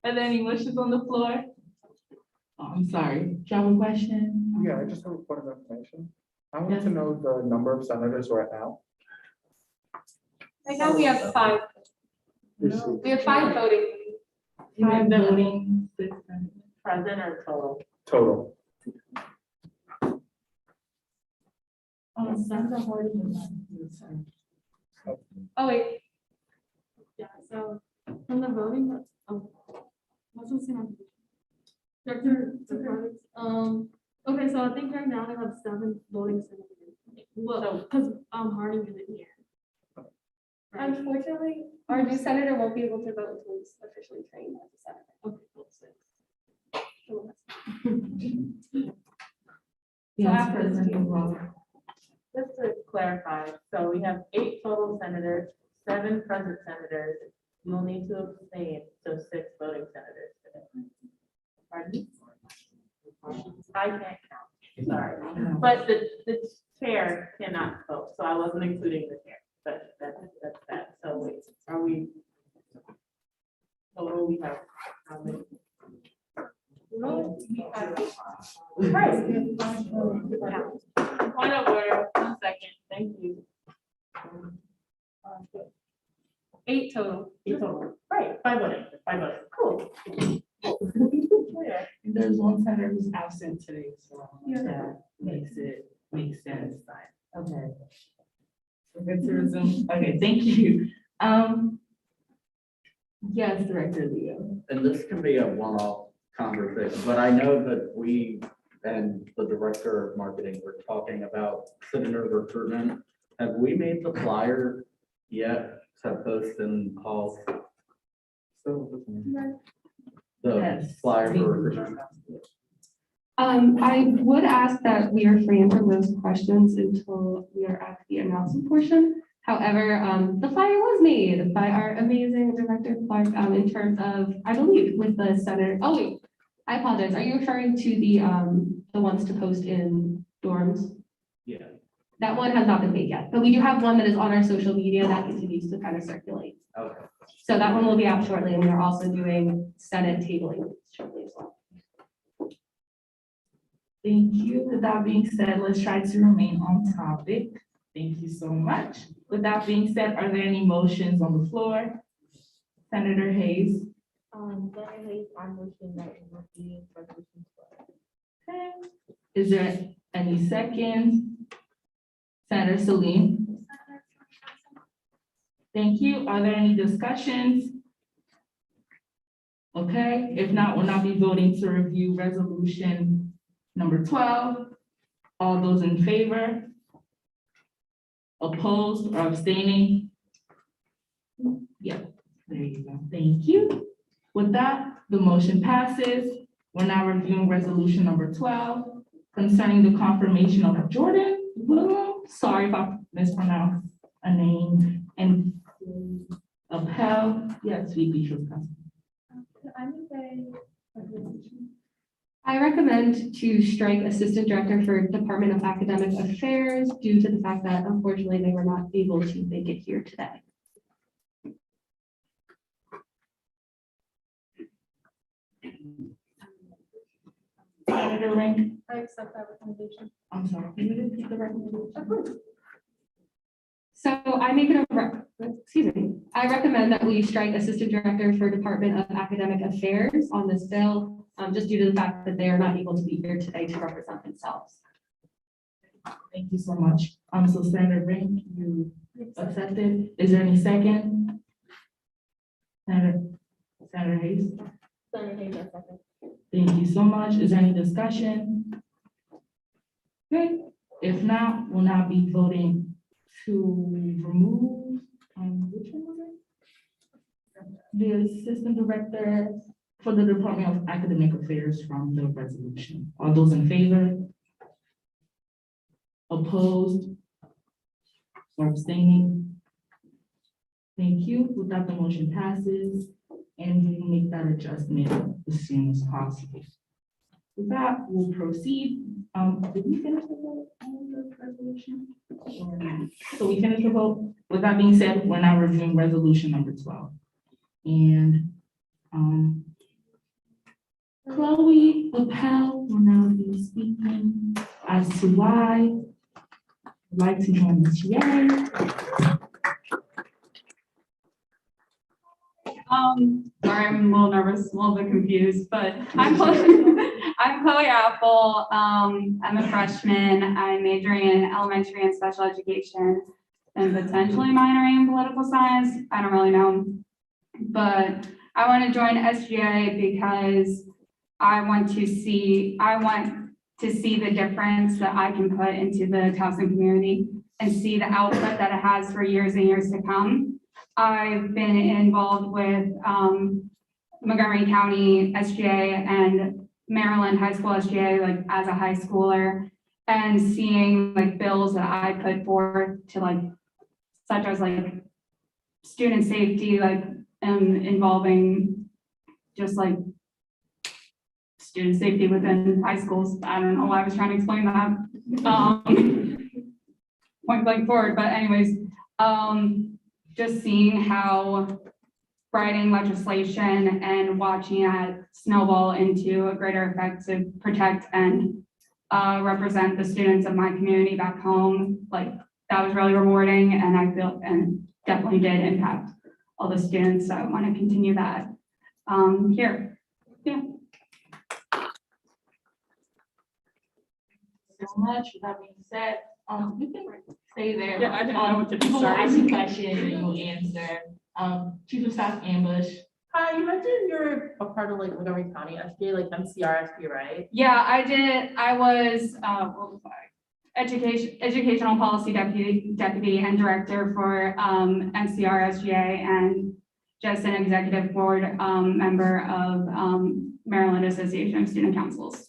Are there any motions on the floor? Oh, I'm sorry, do you have a question? Yeah, I just have a point of information. I wanted to know the number of senators right now. Right now, we have 5. We have 5 voting. Five voting, 6 Present or total? Total. Senator Hardy. Oh, wait. Yeah, so from the voting, what's the same? Director, okay, so I think right now I have 7 voting senators. Well, because Harding isn't here. Right. Unfortunately, our new senator won't be able to vote until he's officially trained as a senator. Okay, well, 6. Yes, President Obama. Just to clarify, so we have 8 total senators, 7 present senators. You will need to abstain, so 6 voting senators today. Pardon? I can't count, sorry. But the chair cannot vote, so I wasn't including the chair, but that's that. So wait, are we? Total, we have how many? No, we have. Right. Point of order, 1 second, thank you. 8 total. 8 total, right, 5 voting, cool. There's one senator who's absent today, so Yeah. that makes sense. Okay. We're good to resume. Okay, thank you. Yes, Director Leo. And this can be a one-off conversation, but I know that we and the director of marketing were talking about senator recruitment. Have we made the flyer yet to post in halls? The Yes. flyer for recruitment. I would ask that we refrain from those questions until we are at the announcement portion. However, the flyer was made by our amazing Director Clark, in terms of, I believe, with the senator. Oh, wait, I apologize. Are you referring to the ones to post in dorms? Yeah. That one has not been made yet, but we do have one that is on our social media that continues to kind of circulate. Okay. So that one will be out shortly, and we're also doing Senate tabling shortly as well. Thank you. With that being said, let's try to remain on topic. Thank you so much. With that being said, are there any motions on the floor? Senator Hayes. Senator Hayes, on motion that we will be resolution 12. Okay. Is there any second? Senator Salim. Thank you. Are there any discussions? Okay, if not, we'll now be voting to review resolution number 12. All those in favor? Opposed or abstaining? Yeah, there you go. Thank you. With that, the motion passes. We're now reviewing resolution number 12 concerning the confirmation of Jordan Willow. Sorry if I mispronounced a name, and Upheld. Yes, VP Shrewsbury. I recommend to strike Assistant Director for Department of Academic Affairs due to the fact that unfortunately they were not able to make it here today. Senator Rank. I accept that recommendation. I'm sorry, can you repeat the recommendation? So I make it I recommend that we strike Assistant Director for Department of Academic Affairs on this bill, just due to the fact that they are not able to be here today to represent themselves. Thank you so much. So Senator Rank, you accepted. Is there any second? Senator Hayes. Senator Hayes, a second. Thank you so much. Is there any discussion? Great. If not, we'll now be voting to remove, which one was it? The Assistant Director for the Department of Academic Affairs from the resolution. All those in favor? Opposed? Or abstaining? Thank you. With that, the motion passes, and we can make that adjustment as soon as possible. With that, we'll proceed. Did we finish the vote on the resolution? So we finished the vote. With that being said, we're now reviewing resolution number 12. And, Chloe Appel will now be speaking as to why I'd like to join the TA. Sorry, I'm a little nervous, a little bit confused, but I'm Chloe Apple. I'm a freshman. I'm majoring in elementary and special education and potentially minoring in political science. I don't really know. But I want to join SGA because I want to see the difference that I can put into the Towson community and see the output that it has for years and years to come. I've been involved with Montgomery County SGA and Maryland High School SGA, like as a high schooler, and seeing like bills that I put forth to like, such as like student safety, like involving just like student safety within high schools. I don't know why I was trying to explain that. Point blank forward, but anyways, just seeing how writing legislation and watching it snowball into a greater effect to protect and represent the students of my community back home, like that was really rewarding, and I feel and definitely did impact all the students. So I want to continue that here. Yeah. So much. With that being said, you can stay there. Yeah, I didn't know what to do, People will sorry. ask you questions and you'll answer. Chief of Staff Ambush. Hi, you mentioned you're a part of like Montgomery County SBA, like MCRSP, right? Yeah, I did. I was, what was I? Educational Policy Deputy and Director for MCR SGA, and just an executive board member of Maryland Association of Student Councils.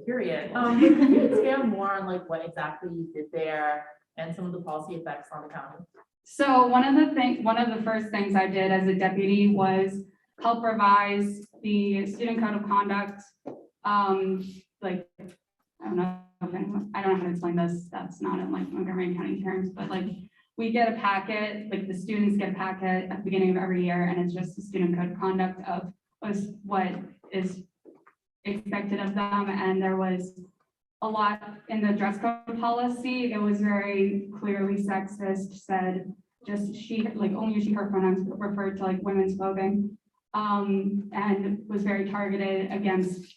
Period. Can you expand more on like what exactly you did there and some of the policy effects on the county? So one of the first things I did as a deputy was help revise the student code of conduct. Like, I don't know how to explain this. That's not in like Montgomery County terms, but like we get a packet, like the students get a packet at the beginning of every year, and it's just the student code of conduct of what is expected of them. And there was a lot in the dress code policy. It was very clearly sexist, said just she, like only she, her pronouns referred to like women's clothing, and was very targeted against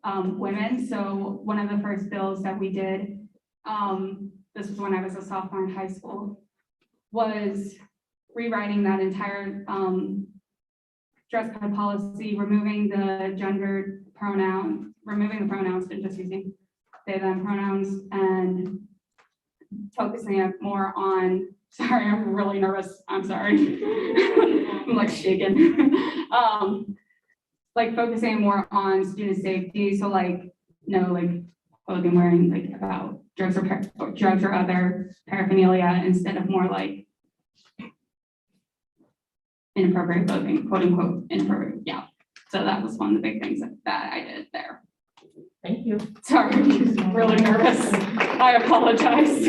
women. So one of the first bills that we did, this was when I was a sophomore in high school, was rewriting that entire dress code policy, removing the gendered pronoun, removing the pronouns and just using they, them pronouns, and focusing it more on, sorry, I'm really nervous. I'm sorry. I'm like shaking. Like focusing more on student safety. So like, like clothing wearing like about drugs or other paraphernalia instead of more like inappropriate clothing, quote unquote, inappropriate. Yeah. So that was one of the big things that I did there. Thank you. Sorry, I'm really nervous. I apologize.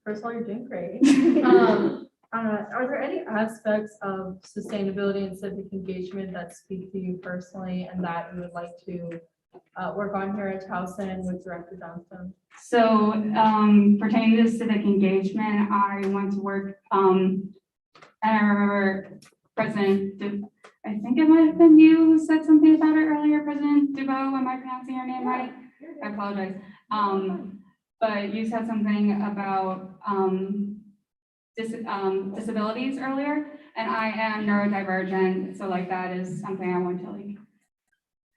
First of all, you're doing great. Are there any aspects of sustainability and civic engagement that speak to you personally and that you would like to work on here at Towson with Director Johnston? So pertaining to civic engagement, I went to work, and I remember President, I think it might have been you who said something about it earlier, President Dubois. Am I pronouncing your name right? I apologize. But you said something about disabilities earlier, and I am neurodivergent, so like that is something I want to like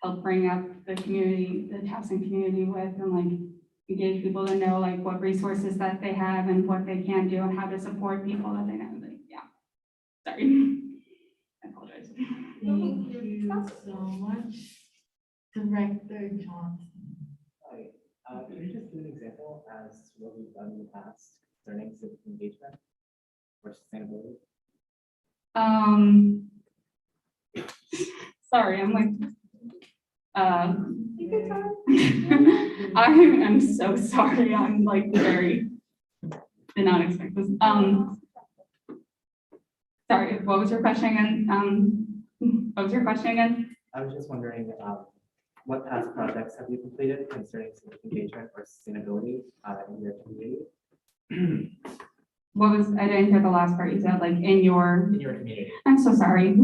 help bring up the community, the Towson community with, and like engage people to know like what resources that they have and what they can do and how to support people that they know. Like, yeah. Sorry. I apologize. Thank you so much, Director Johnson. Can you just give an example as to what we've done in the past concerning civic engagement or sustainability? Sorry, I'm like, I am so sorry. I'm like very, did not expect this. Sorry, what was your question again? What was your question again? I was just wondering, what past projects have you completed concerning civic engagement or sustainability, in your community? What was, I didn't hear the last part you said, like in your, In your community? I'm so sorry.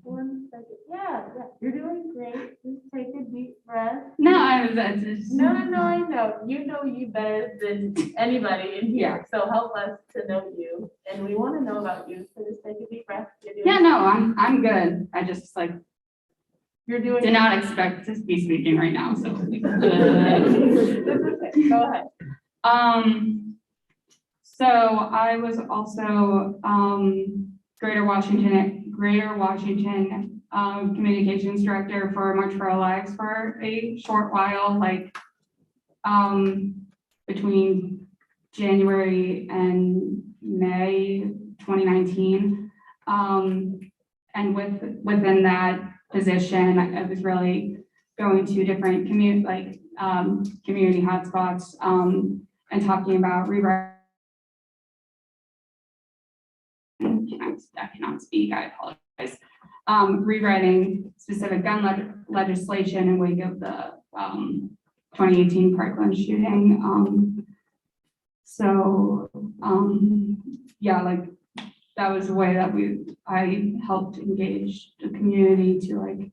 One second. Yeah, you're doing great. Just take a deep breath. No, that's just. No, I know. You know you better than anybody in here. So help us to know you. And we want to know about you. So just take a deep breath. You're doing Yeah, no, I'm good. I just like You're doing. did not expect to be speaking right now, so. Go ahead. So I was also, Greater Washington Communications Director for March for Our Lives for a short while, like, between January and May 2019. And within that position, I was really going to different community hotspots, and talking about rewriting. I cannot speak, I apologize. Rewriting specific gun legislation in wake of the 2018 Parkland shooting. Yeah, like that was a way that I helped engage the community to like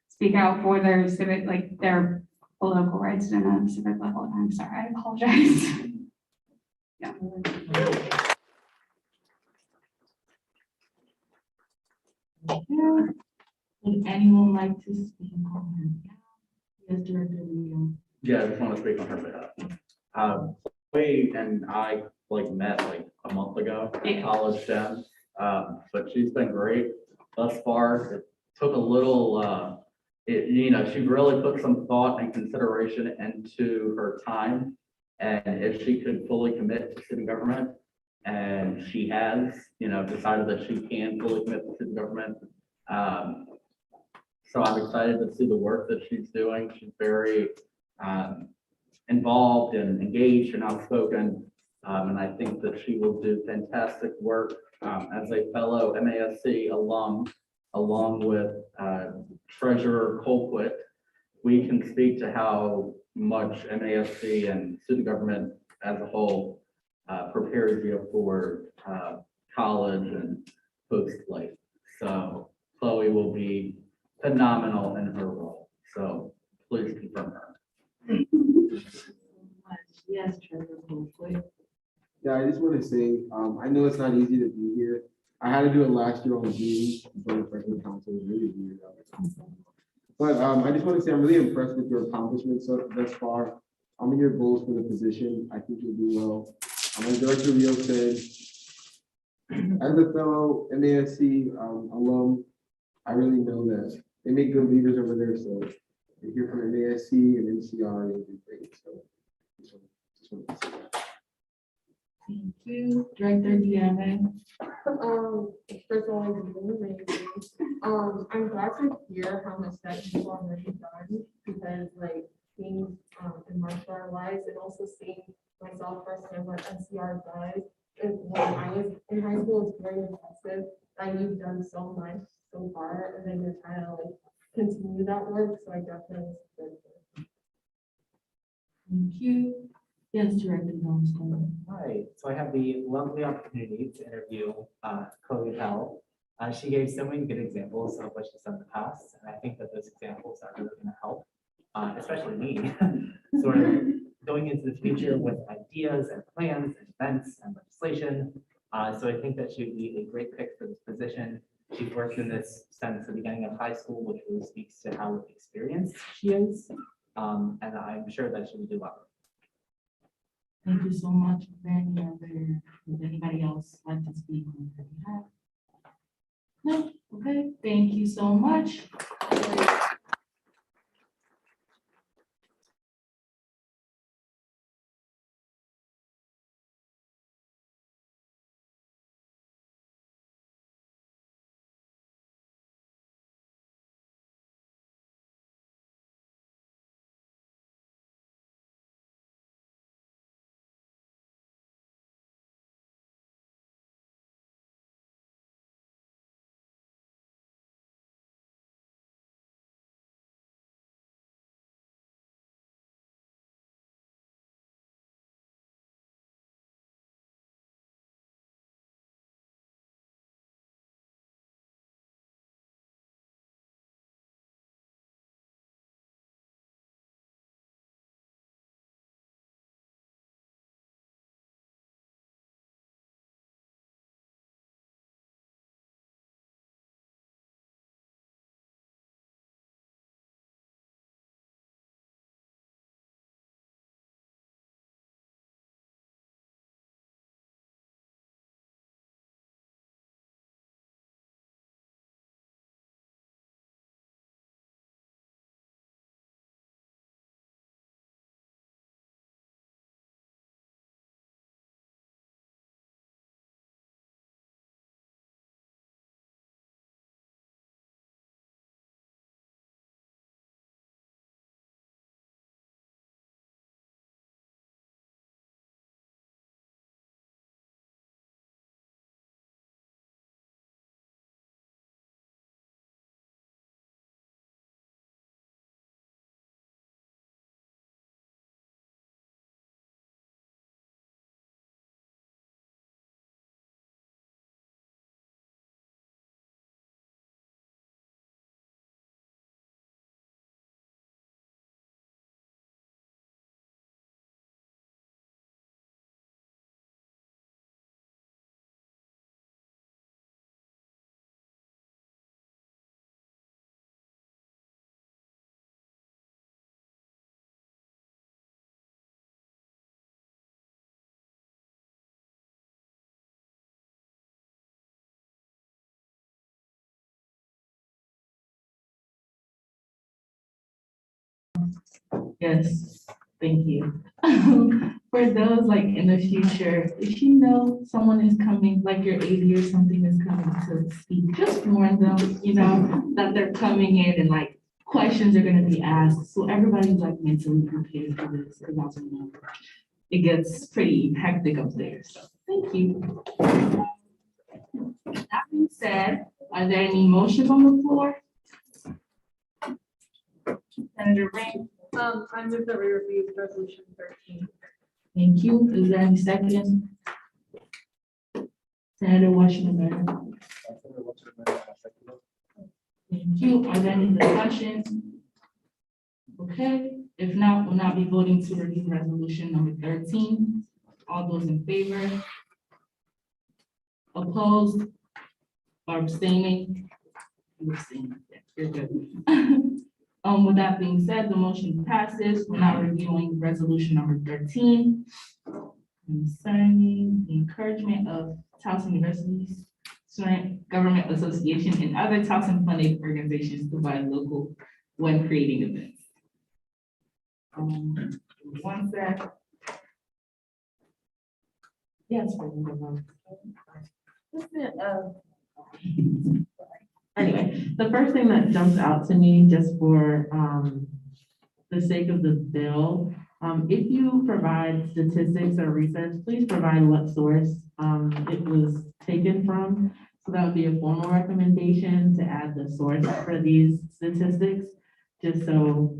speak out for their civic, like their political rights in a civic level. I'm sorry, I apologize. Yeah. Would anyone like to speak on her? Yes, Director Leo. Yeah, I just want to speak on her behalf. Chloe and I met a month ago at College Gen, but she's been great thus far. It took a little, she really put some thought and consideration into her time, and if she could fully commit to city government, and she has, decided that she can fully commit to city government. So I'm excited to see the work that she's doing. She's very involved and engaged and outspoken. And I think that she will do fantastic work as a fellow MASC alum, along with Treasurer Colquitt. We can speak to how much MASC and city government as a whole prepares you for college and post-life. So Chloe will be phenomenal in her role. So please confirm her. Yes, Treasurer Colquitt. Yeah, I just want to say, I know it's not easy to be here. I had to do it last year on Zoom, but the freshman council was really weird. But I just want to say I'm really impressed with your accomplishments thus far. I'm in your goals for the position. I think you'll do well. As Director Rio said, as a fellow MASC alum, I really know that they make good leaders over there. So if you're from MASC and MCR, you'll do great. So just want to say that. Thank you. Director Deanna. First of all, I'm glad to hear how much that you've already done, because like seeing in March for Our Lives and also seeing myself firsthand what NCR does. And when I was in high school, it's very impressive that you've done so much so far, and then you're trying to like continue that work. So I definitely support it. Thank you. Yes, Director Johnstone. Hi, so I have the lovely opportunity to interview Chloe Pell. She gave so many good examples of what she's done in the past, and I think that those examples are really going to help, especially me, sort of going into the future with ideas and plans and events and legislation. So I think that she would be a great pick for this position. She's worked in this since the beginning of high school, which really speaks to how experienced she is, and I'm sure that she would do well. Thank you so much. Would anybody else like to speak on her behalf? No? Okay, thank you so much. Yes, thank you. For those like in the future, if you know someone is coming, like your AD or something is coming to speak, just warn them, that they're coming in and like questions are gonna be asked. So everybody's like mentally prepared for this, because also it gets pretty hectic up there. So thank you. That being said, are there any motions on the floor? Senator Ring, I move that we review resolution 13. thank you. Is there any second? Senator Washington. Thank you. Are there any discussions? Okay, if not, we'll now be voting to review resolution number 13. All those in favor? Opposed? Or abstaining? You abstain. Yeah, you're good. With that being said, the motion passes. We're now reviewing resolution number 13. Concerning the encouragement of Towson University's Student Government Association and other Towson funded organizations to provide local when creating events. One sec. Yes. Anyway, the first thing that jumps out to me, just for the sake of the bill, if you provide statistics or research, please provide what source it was taken from. So that would be a formal recommendation to add the source for these statistics, just so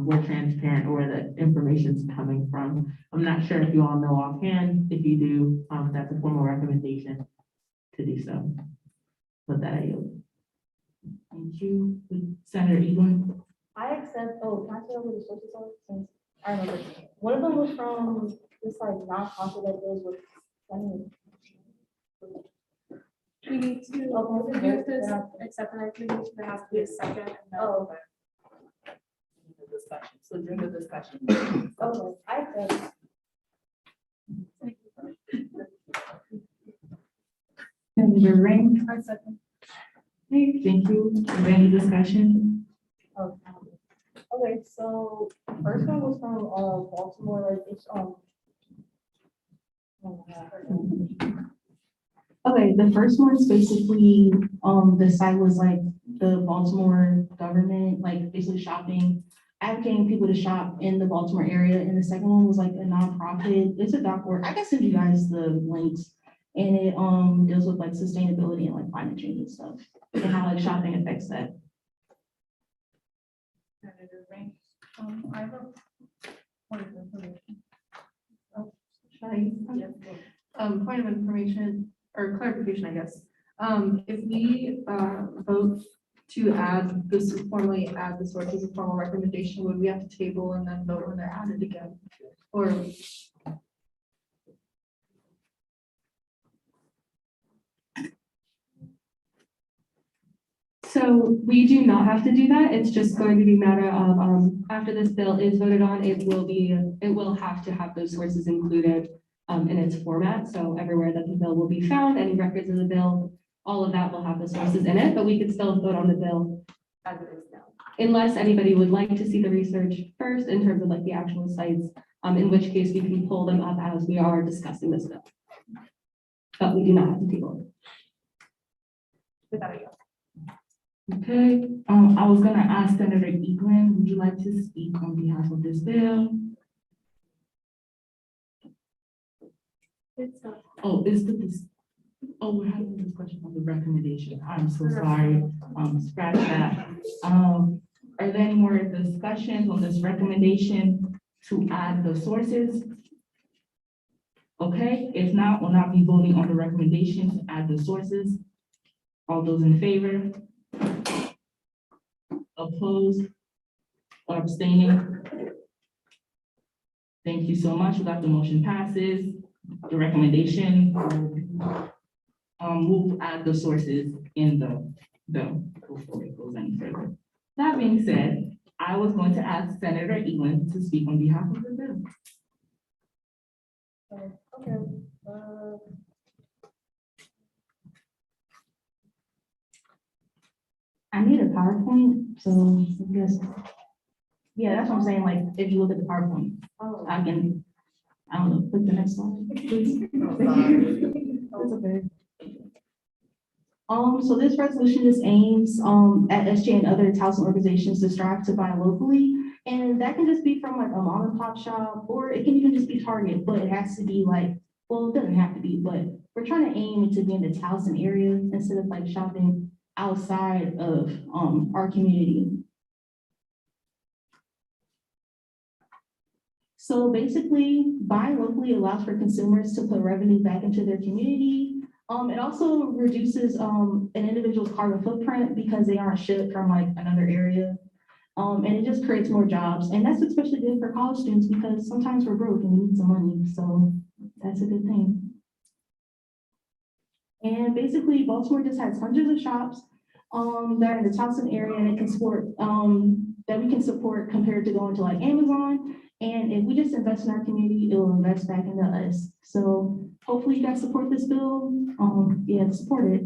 we're transparent where the information's coming from. I'm not sure if you all know offhand. If you do, that's a formal recommendation to do so. With that, I yield. Thank you. Senator Egan. I accept, can I say over the sources are, since I remember, one of them was from this like nonprofit that deals with funding. We need to review this, accept and I think there has to be a second. And then Oh, Discussion. So during the discussion. okay, I accept. Senator Ring. I second. Okay, thank you. Is there any discussion? Okay, so the first one was from Baltimore, like it's Okay, the first one's basically, the site was like the Baltimore government, like basically shopping, advocating people to shop in the Baltimore area. And the second one was like a nonprofit. It's a .org. I can send you guys the links. And it deals with like sustainability and like climate change and stuff, and how like shopping affects that. Senator Ring. I have a point of information. Point of information or clarification, I guess. If we vote to add this, formally add the source as a formal recommendation, would we have to table and then vote when they're added again? Or so we do not have to do that. It's just going to be a matter of, after this bill is voted on, it will have to have those sources included in its format. So everywhere that the bill will be found, any records of the bill, all of that will have the sources in it, but we could still vote on the bill as it is now. Unless anybody would like to see the research first in terms of like the actual sites, in which case we can pull them up as we are discussing this bill. But we do not have to table it. Without a yes. Okay, I was gonna ask Senator Egan, would you like to speak on behalf of this bill? Oh, we're having a discussion on the recommendation. I'm so sorry. Scratch that. Are there any more discussions on this recommendation to add the sources? Okay, if not, we'll not be voting on the recommendation to add the sources. All those in favor? Opposed or abstaining? Thank you so much. With that, the motion passes. The recommendation will add the sources in the bill before it goes any further. That being said, I was going to ask Senator Egan to speak on behalf of the bill. Okay. I need a PowerPoint, so I guess Yeah, that's what I'm saying, like, if you look at the PowerPoint, I don't know, click the next one, please. That's okay. So this resolution just aims, at SJ and other Towson organizations to strive to buy locally. And that can just be from like a mom and pop shop, or it can even just be Target, but it has to be like, well, it doesn't have to be, but we're trying to aim to be in the Towson area instead of like shopping outside of, our community. So basically, buying locally allows for consumers to put revenue back into their community. It also reduces an individual's carbon footprint because they aren't shipped from like another area. And it just creates more jobs. And that's especially good for college students because sometimes we're broke and we need some money. So that's a good thing. And basically, Baltimore just has hundreds of shops that are in the Towson area and it can support, that we can support compared to going to like Amazon. And if we just invest in our community, it will invest back into us. So hopefully you guys support this bill. Yeah, support it.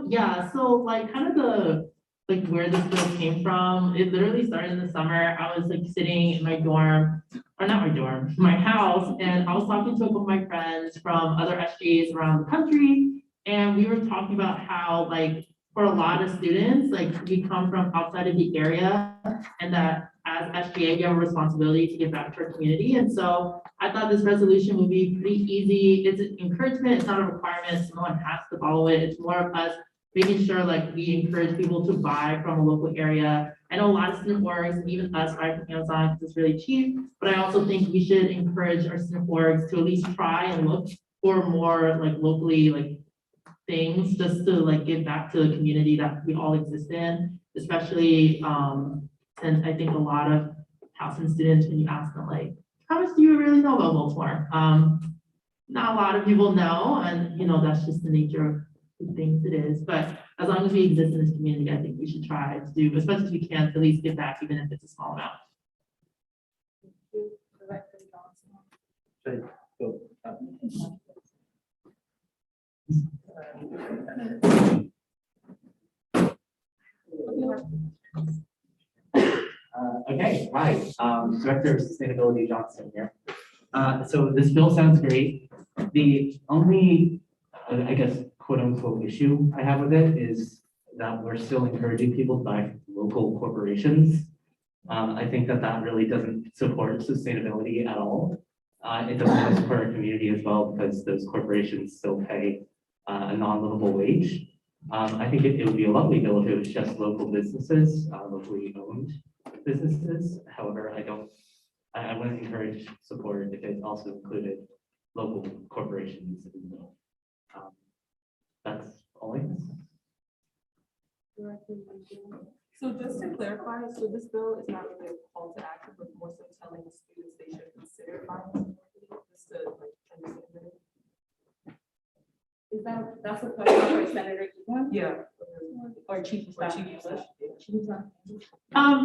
Yeah, so like kind of like where this bill came from, it literally started in the summer. I was like sitting in my dorm, or not my dorm, my house, and I was talking to a couple of my friends from other SGAs around the country. And we were talking about how like for a lot of students, like we come from outside of the area and that as SGA, we have a responsibility to give back to our community. And so I thought this resolution would be pretty easy. It's an encouragement, it's not a requirement, so no one has to follow it. It's more of us making sure like we encourage people to buy from a local area. I know a lot of student orgs and even us buy from Amazon because it's really cheap, but I also think we should encourage our student orgs to at least try and look for more like locally like things just to like give back to the community that we all exist in, especially and I think a lot of Towson students, when you ask them like, how much do you really know about Baltimore? Not a lot of people know, and you know, that's just the nature of the things it is. But as long as we exist in this community, I think we should try to do as much as we can to at least give back, even if it's a small amount. Okay, hi, Director of Sustainability Johnson here. So this bill sounds great. The only, I guess, quote unquote issue I have with it is that we're still encouraging people to buy from local corporations. I think that that really doesn't support sustainability at all. It doesn't support our community as well because those corporations still pay a non-livable wage. I think it would be a lovely bill if it was just local businesses, locally owned businesses. However, I wouldn't encourage support if it also included local corporations. That's all I can say. So just to clarify, so this bill is not really a call to action, but more so telling the students they should consider buying. Just to like understand it. Is that's a question for Senator Kwan? Yeah. Or Chief of Staff English?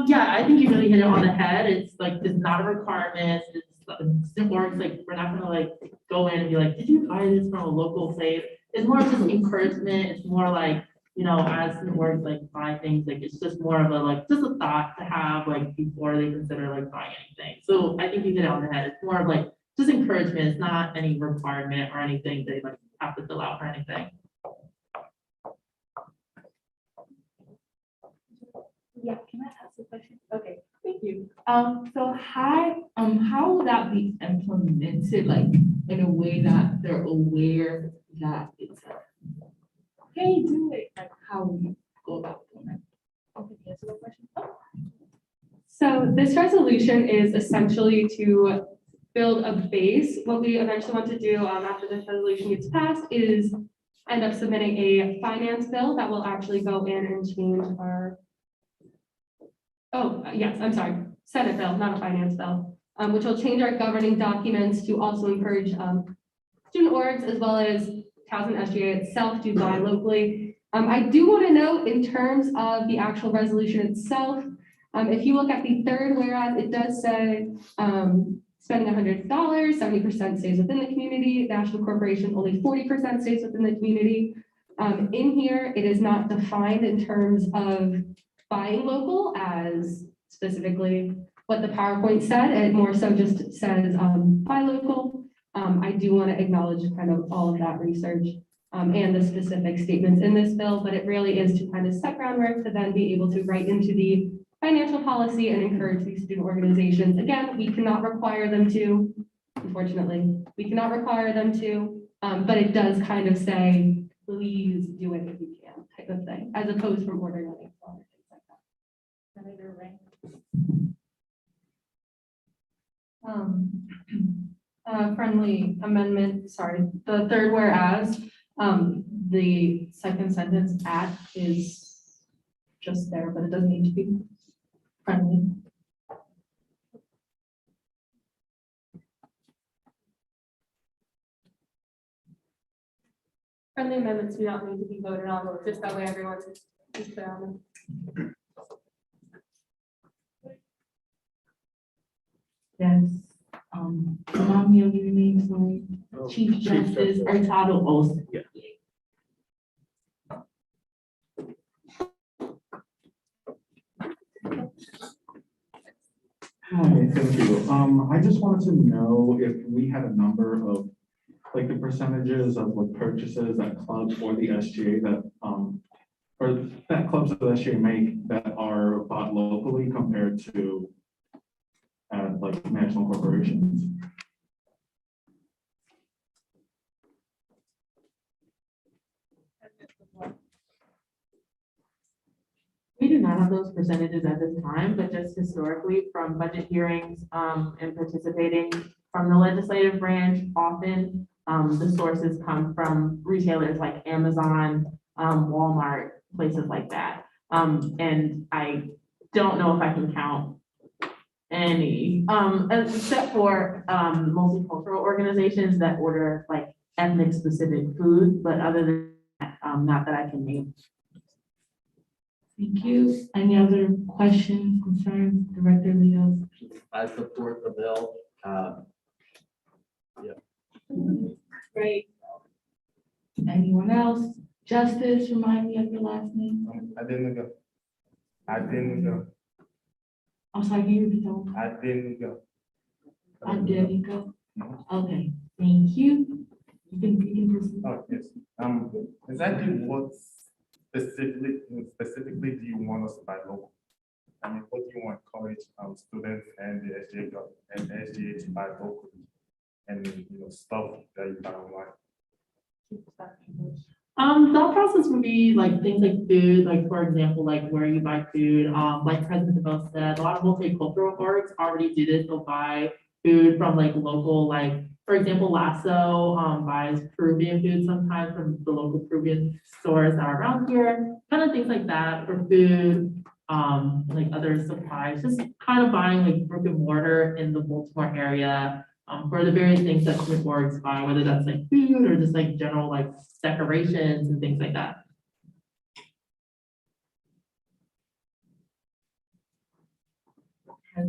Yeah, I think you really hit it on the head. It's like, it's not a requirement. It's works like, we're not gonna like go in and be like, did you buy this from a local place? It's more of just encouragement. It's more like, you know, as it works, like buy things, like it's just more of a like, just a thought to have like before they consider like buying anything. So I think you hit it on the head. It's more of like, just encouragement. It's not any requirement or anything they like have to fill out or anything. Yeah, can I ask a question? Okay, thank you. So how will that be implemented, like, in a way that they're aware that it's hey, do it, like, how we go about doing it? Okay, answer the question. So this resolution is essentially to build a base. What we eventually want to do after this resolution gets passed is end up submitting a finance bill that will actually go in and change our, yes, I'm sorry, Senate bill, not a finance bill, which will change our governing documents to also encourage student orgs as well as Towson SGA itself to buy locally. I do want to note in terms of the actual resolution itself, if you look at the third whereas, it does say spending $100, 70% stays within the community, national corporation, only 40% stays within the community. In here, it is not defined in terms of buying local as specifically what the PowerPoint said. It more so just says, buy local. I do want to acknowledge kind of all of that research and the specific statements in this bill, but it really is to kind of set groundwork to then be able to write into the financial policy and encourage these student organizations. Again, we cannot require them to, unfortunately, we cannot require them to, but it does kind of say, please do it if you can, type of thing, as opposed from ordering on Amazon or things like that. Friendly amendment, sorry, the third whereas, the second sentence at is just there, but it doesn't need to be friendly. Friendly amendments do not need to be voted on, but just that way everyone's clear on them. Yes. Remind me of your name, sorry. Chief Justice Hurtado Olson. Yeah. Hi, thank you. I just wanted to know if we had a number of, like, the percentages of like purchases that clubs or the SGA that, or that clubs of the SGA make that are bought locally compared to like national corporations. We do not have those percentages at this time, but just historically from budget hearings, and participating from the legislative branch, often, the sources come from retailers like Amazon, Walmart, places like that. And I don't know if I can count any, except for, multicultural organizations that order like ethnic specific food, but other than that, not that I can name. Thank you. Any other questions, concerns, Director Leo? I support the bill. Great. Anyone else? Justice, remind me of your last name. I didn't go. I'm sorry, can you repeat that one? I didn't go. Adelico. Okay, thank you. You can proceed. Oh, yes. Exactly what specifically do you want us to buy local? I mean, what do you want college students and the SGA to buy locally? And, you know, stuff that you buy online? Thought process would be like things like food, like for example, like where you buy food, like President DeVos said, a lot of multicultural orgs already do this. They'll buy food from like local, like, for example, Lasso, buys Peruvian food sometimes from the local Peruvian stores that are around here, kind of things like that for food, like other supplies, just kind of buying like brick and mortar in the Baltimore area. For the various things that different orgs buy, whether that's like food or just like general like decorations and things like that. Okay.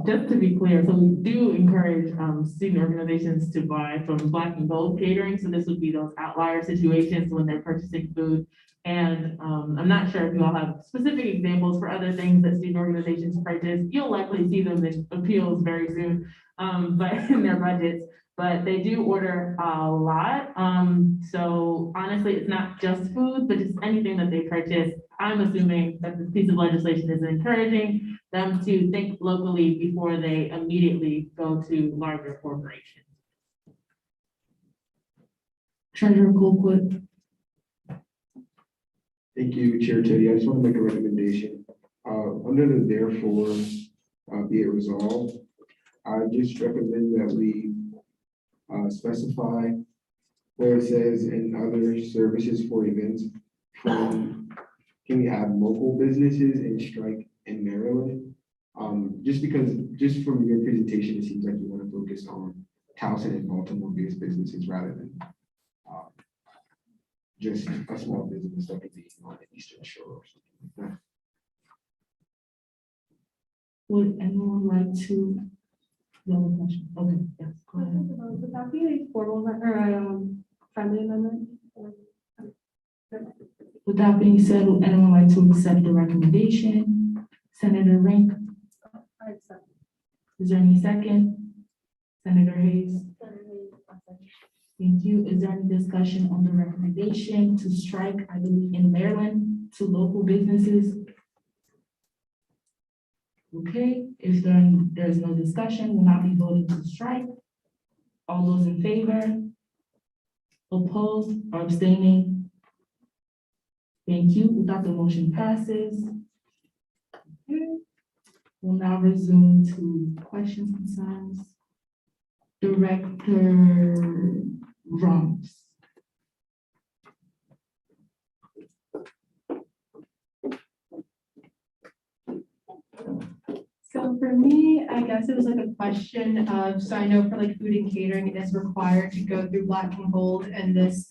Just to be clear, so we do encourage student organizations to buy from Black and Gold Catering. So this would be those outlier situations when they're purchasing food. And I'm not sure if you all have specific examples for other things that student organizations purchase. You'll likely see them in appeals very soon, but in their budgets. But they do order a lot. So honestly, it's not just food, but just anything that they purchase. I'm assuming that this piece of legislation is encouraging them to think locally before they immediately go to larger corporations. Treasurer Colquitt. Thank you, Chair Teddy. I just want to make a recommendation. Under the therefore, be it resolved, I just recommend that we specify where it says in other services for events from, can we have local businesses and strike in Maryland? Just because, just from your presentation, it seems like you want to focus on Towson and Baltimore-based businesses rather than just a small business that could be on the Eastern Shore or something like that. Would anyone like to You have a question? Okay, yes, go ahead. Would that be a formal or a friendly amendment? With that being said, would anyone like to accept the recommendation? Senator Rink, I accept. is there any second? Senator Hayes? Thank you. Is there any discussion on the recommendation to strike, I believe, in Maryland to local businesses? Okay, if there's no discussion, we'll not be voting to strike. All those in favor? Opposed or abstaining? Thank you. With that, the motion passes. Okay. We'll now resume to questions, concerns. Director Ramos. So for me, I guess it was like a question of, so I know for like food and catering, it is required to go through Black and Gold, and this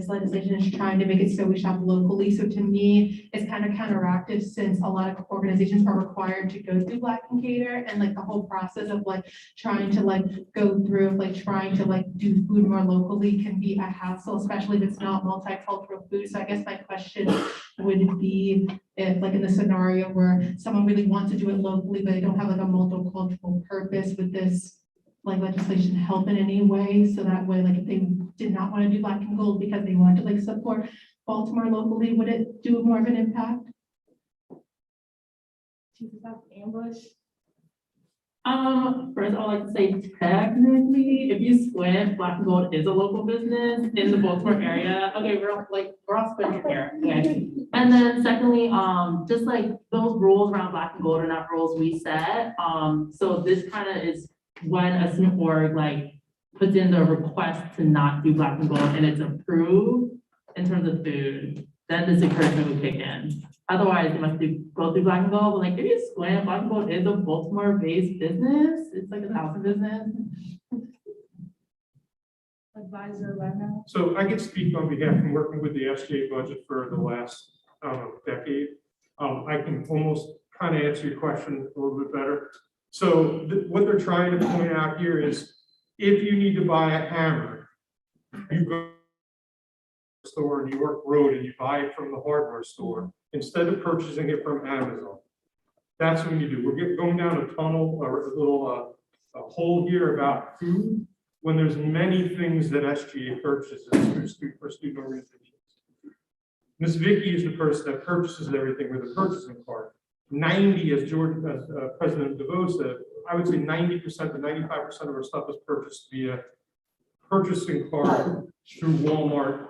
legislation is trying to make it so we shop locally. So to me, it's kind of counteractive since a lot of organizations are required to go through Black and Cater, and like the whole process of like trying to like go through, like trying to like do food more locally can be a hassle, especially if it's not multicultural food. So I guess my question would be, if like in the scenario where someone really wants to do it locally, but they don't have like a multicultural purpose, would this like legislation help in any way? So that way, like if they did not want to do Black and Gold because they wanted to like support Baltimore locally, would it do more of an impact? Ambush. First, I'd like to say technically, if you squint, Black and Gold is a local business in the Baltimore area. Okay, we're all squinting here, okay? And then secondly, just like those rules around Black and Gold are not rules we set. So this kind of is when a student org like puts in the request to not do Black and Gold and it's approved in terms of food, then this encouragement would kick in. Otherwise, they must go through Black and Gold, but like if you squint, Black and Gold is a Baltimore-based business. It's like a housing business. Advisor Leno. So I can speak on behalf of working with the SGA budget for the last, decade. I can almost kind of answer your question a little bit better. So what they're trying to point out here is if you need to buy a hammer, you go to the store in New York Road and you buy it from the hardware store instead of purchasing it from Amazon. That's what you do. We're going down a tunnel or a little a hole here about food when there's many things that SGA purchases for student organizations. Ms. Vicky is the person that purchases everything with a purchasing card. 90, as President DeVoe said, I would say 90% to 95% of our stuff is purchased via purchasing card through Walmart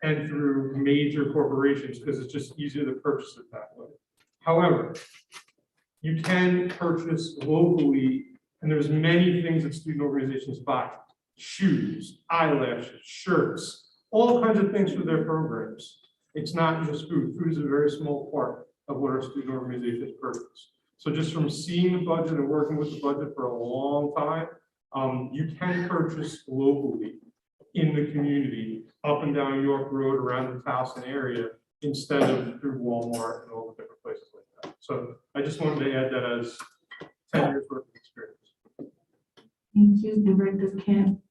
and through major corporations because it's just easier to purchase it that way. However, you can purchase locally, and there's many things that student organizations buy: shoes, eyelashes, shirts, all kinds of things for their programs. It's not just food. Food is a very small part of what our student organizations purchase. So just from seeing the budget and working with the budget for a long time, you can purchase locally in the community, up and down York Road, around the Towson area, instead of through Walmart and all the different places like that. So I just wanted to add that as 10 years worth of experience. Thank you, Director Camp.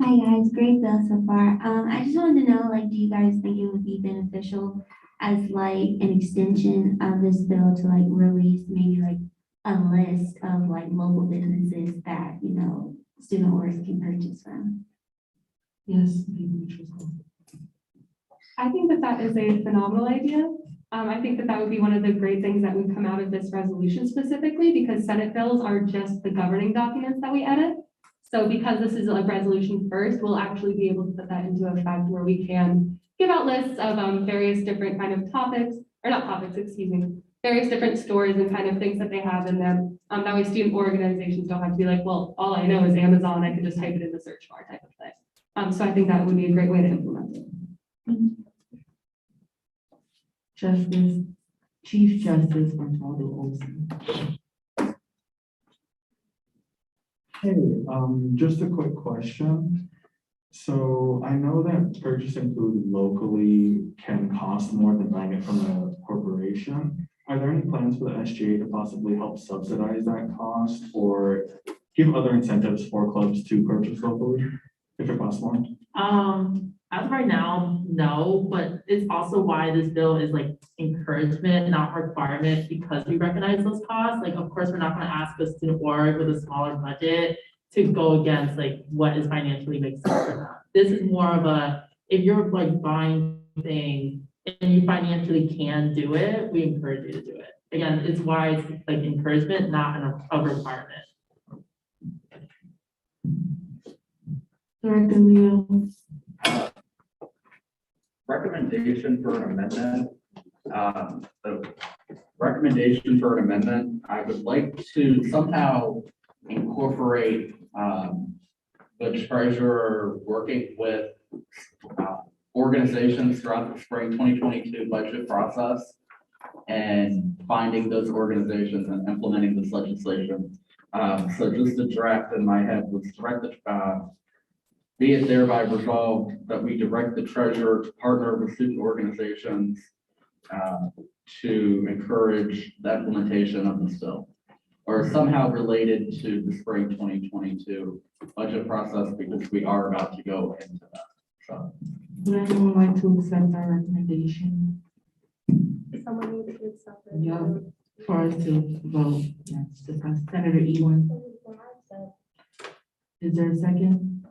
Hi guys, great bill so far. I just wanted to know, like, do you guys think it would be beneficial as like an extension of this bill to like release maybe like a list of like local businesses that, you know, student orgs can purchase from? Yes. I think that that is a phenomenal idea. I think that that would be one of the great things that would come out of this resolution specifically, because Senate bills are just the governing documents that we edit. So because this is a resolution first, we'll actually be able to put that into effect where we can give out lists of various different kind of topics, or not topics, excuse me, various different stores and kind of things that they have in them. That way student organizations don't have to be like, well, all I know is Amazon, I can just type it in the search bar type of thing. So I think that would be a great way to implement it. Chief Justice Bartoldo Olson. Hey, just a quick question. So I know that purchasing food locally can cost more than buying it from a corporation. are there any plans for the SGA to possibly help subsidize that cost or give other incentives for clubs to purchase locally if it costs more? As of right now, no, but it's also why this bill is like encouragement, not requirement, because we recognize those costs. Like, of course, we're not gonna ask a student org with a smaller budget to go against like what is financially makes sense for them. This is more of a, if you're like buying things and you financially can do it, we encourage you to do it. Again, it's why it's like encouragement, not a requirement. Director Leo. Recommendation for an amendment. The recommendation for an amendment, I would like to somehow incorporate the treasurer working with organizations throughout the spring 2022 budget process and finding those organizations and implementing this legislation. So just a draft in my head was directed, be it thereby resolved that we direct the treasurer to partner with student organizations to encourage the implementation of this bill, or somehow related to the spring 2022 budget process, because we are about to go into that. So, Would anyone like to accept our recommendation? Someone needs to accept it. Yeah. For us to vote, yes, discuss Senator Ewan. Is there a second?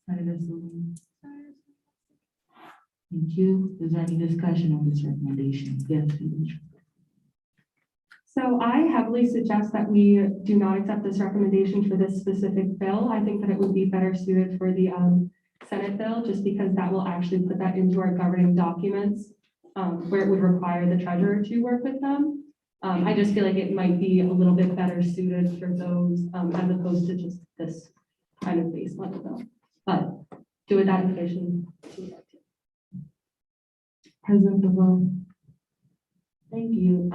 Senator Sullivan. Thank you. Is there any discussion on this recommendation? Yes, please. So I heavily suggest that we do not accept this recommendation for this specific bill. I think that it would be better suited for the Senate bill, just because that will actually put that into our governing documents, where it would require the treasurer to work with them. I just feel like it might be a little bit better suited for those, as opposed to just this kind of base level bill. But do with that information. President DeVoe. Thank you.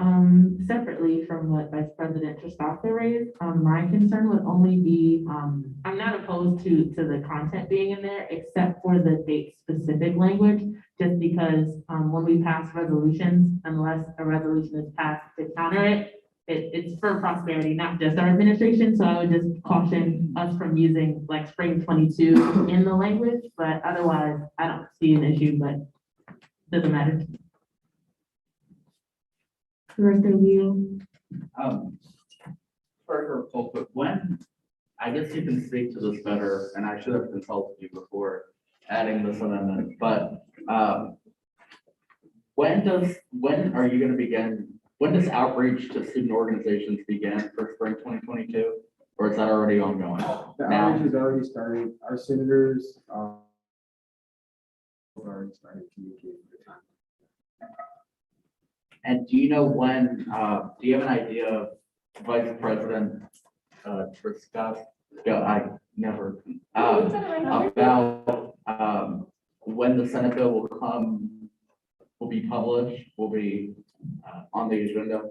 Separately from what Vice President Trestafa raised, my concern would only be, I'm not opposed to the content being in there, except for the date specific language, just because, when we pass resolutions, unless a resolution is passed to counter it, it's for prosperity, not just our administration. So I would just caution us from using like spring 22 in the language, but otherwise I don't see an issue, but doesn't matter. Director Leo. Treasurer Colquitt, when, I guess you can speak to this better, and I should have consulted you before adding this amendment, but when are you gonna begin, when does outreach to student organizations begin for spring 2022? Or is that already ongoing? The Now? outreach has already started. Our senators have already started communicating with the time. And do you know when, do you have an idea of Vice President Trestafa? Yeah, I never, about when the Senate bill will come, will be published, will be on the agenda?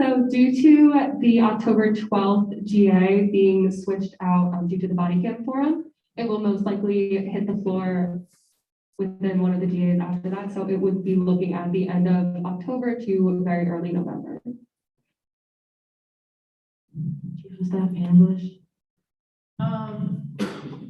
So due to the October 12th GA being switched out due to the body cam forum, it will most likely hit the floor within one of the GAs after that. So it would be looking at the end of October to very early November. Chief of Staff Ambush.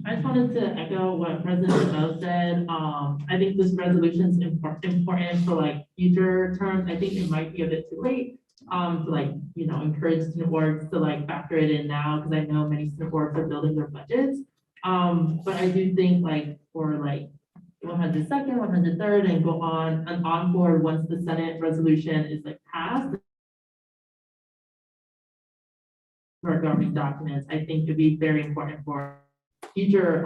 I just wanted to echo what President Mo said. I think this resolution is important for like future terms. I think it might be a bit too late to like, you know, encourage student boards to like factor it in now, because I know many student boards are building their budgets. But I do think like for like 102nd, 103rd, and go on and on board once the Senate resolution is like passed. For governing documents, I think it'd be very important for future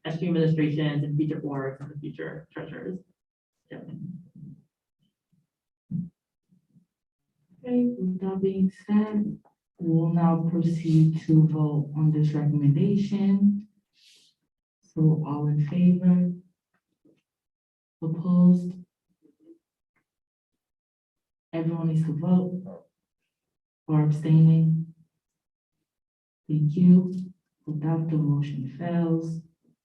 SU administrations and future boards and the future treasurers. Yeah. Okay, with that being said, we will now proceed to vote on this recommendation. So all in favor? Opposed? Everyone needs to vote or abstaining. Thank you. Without the motion fails,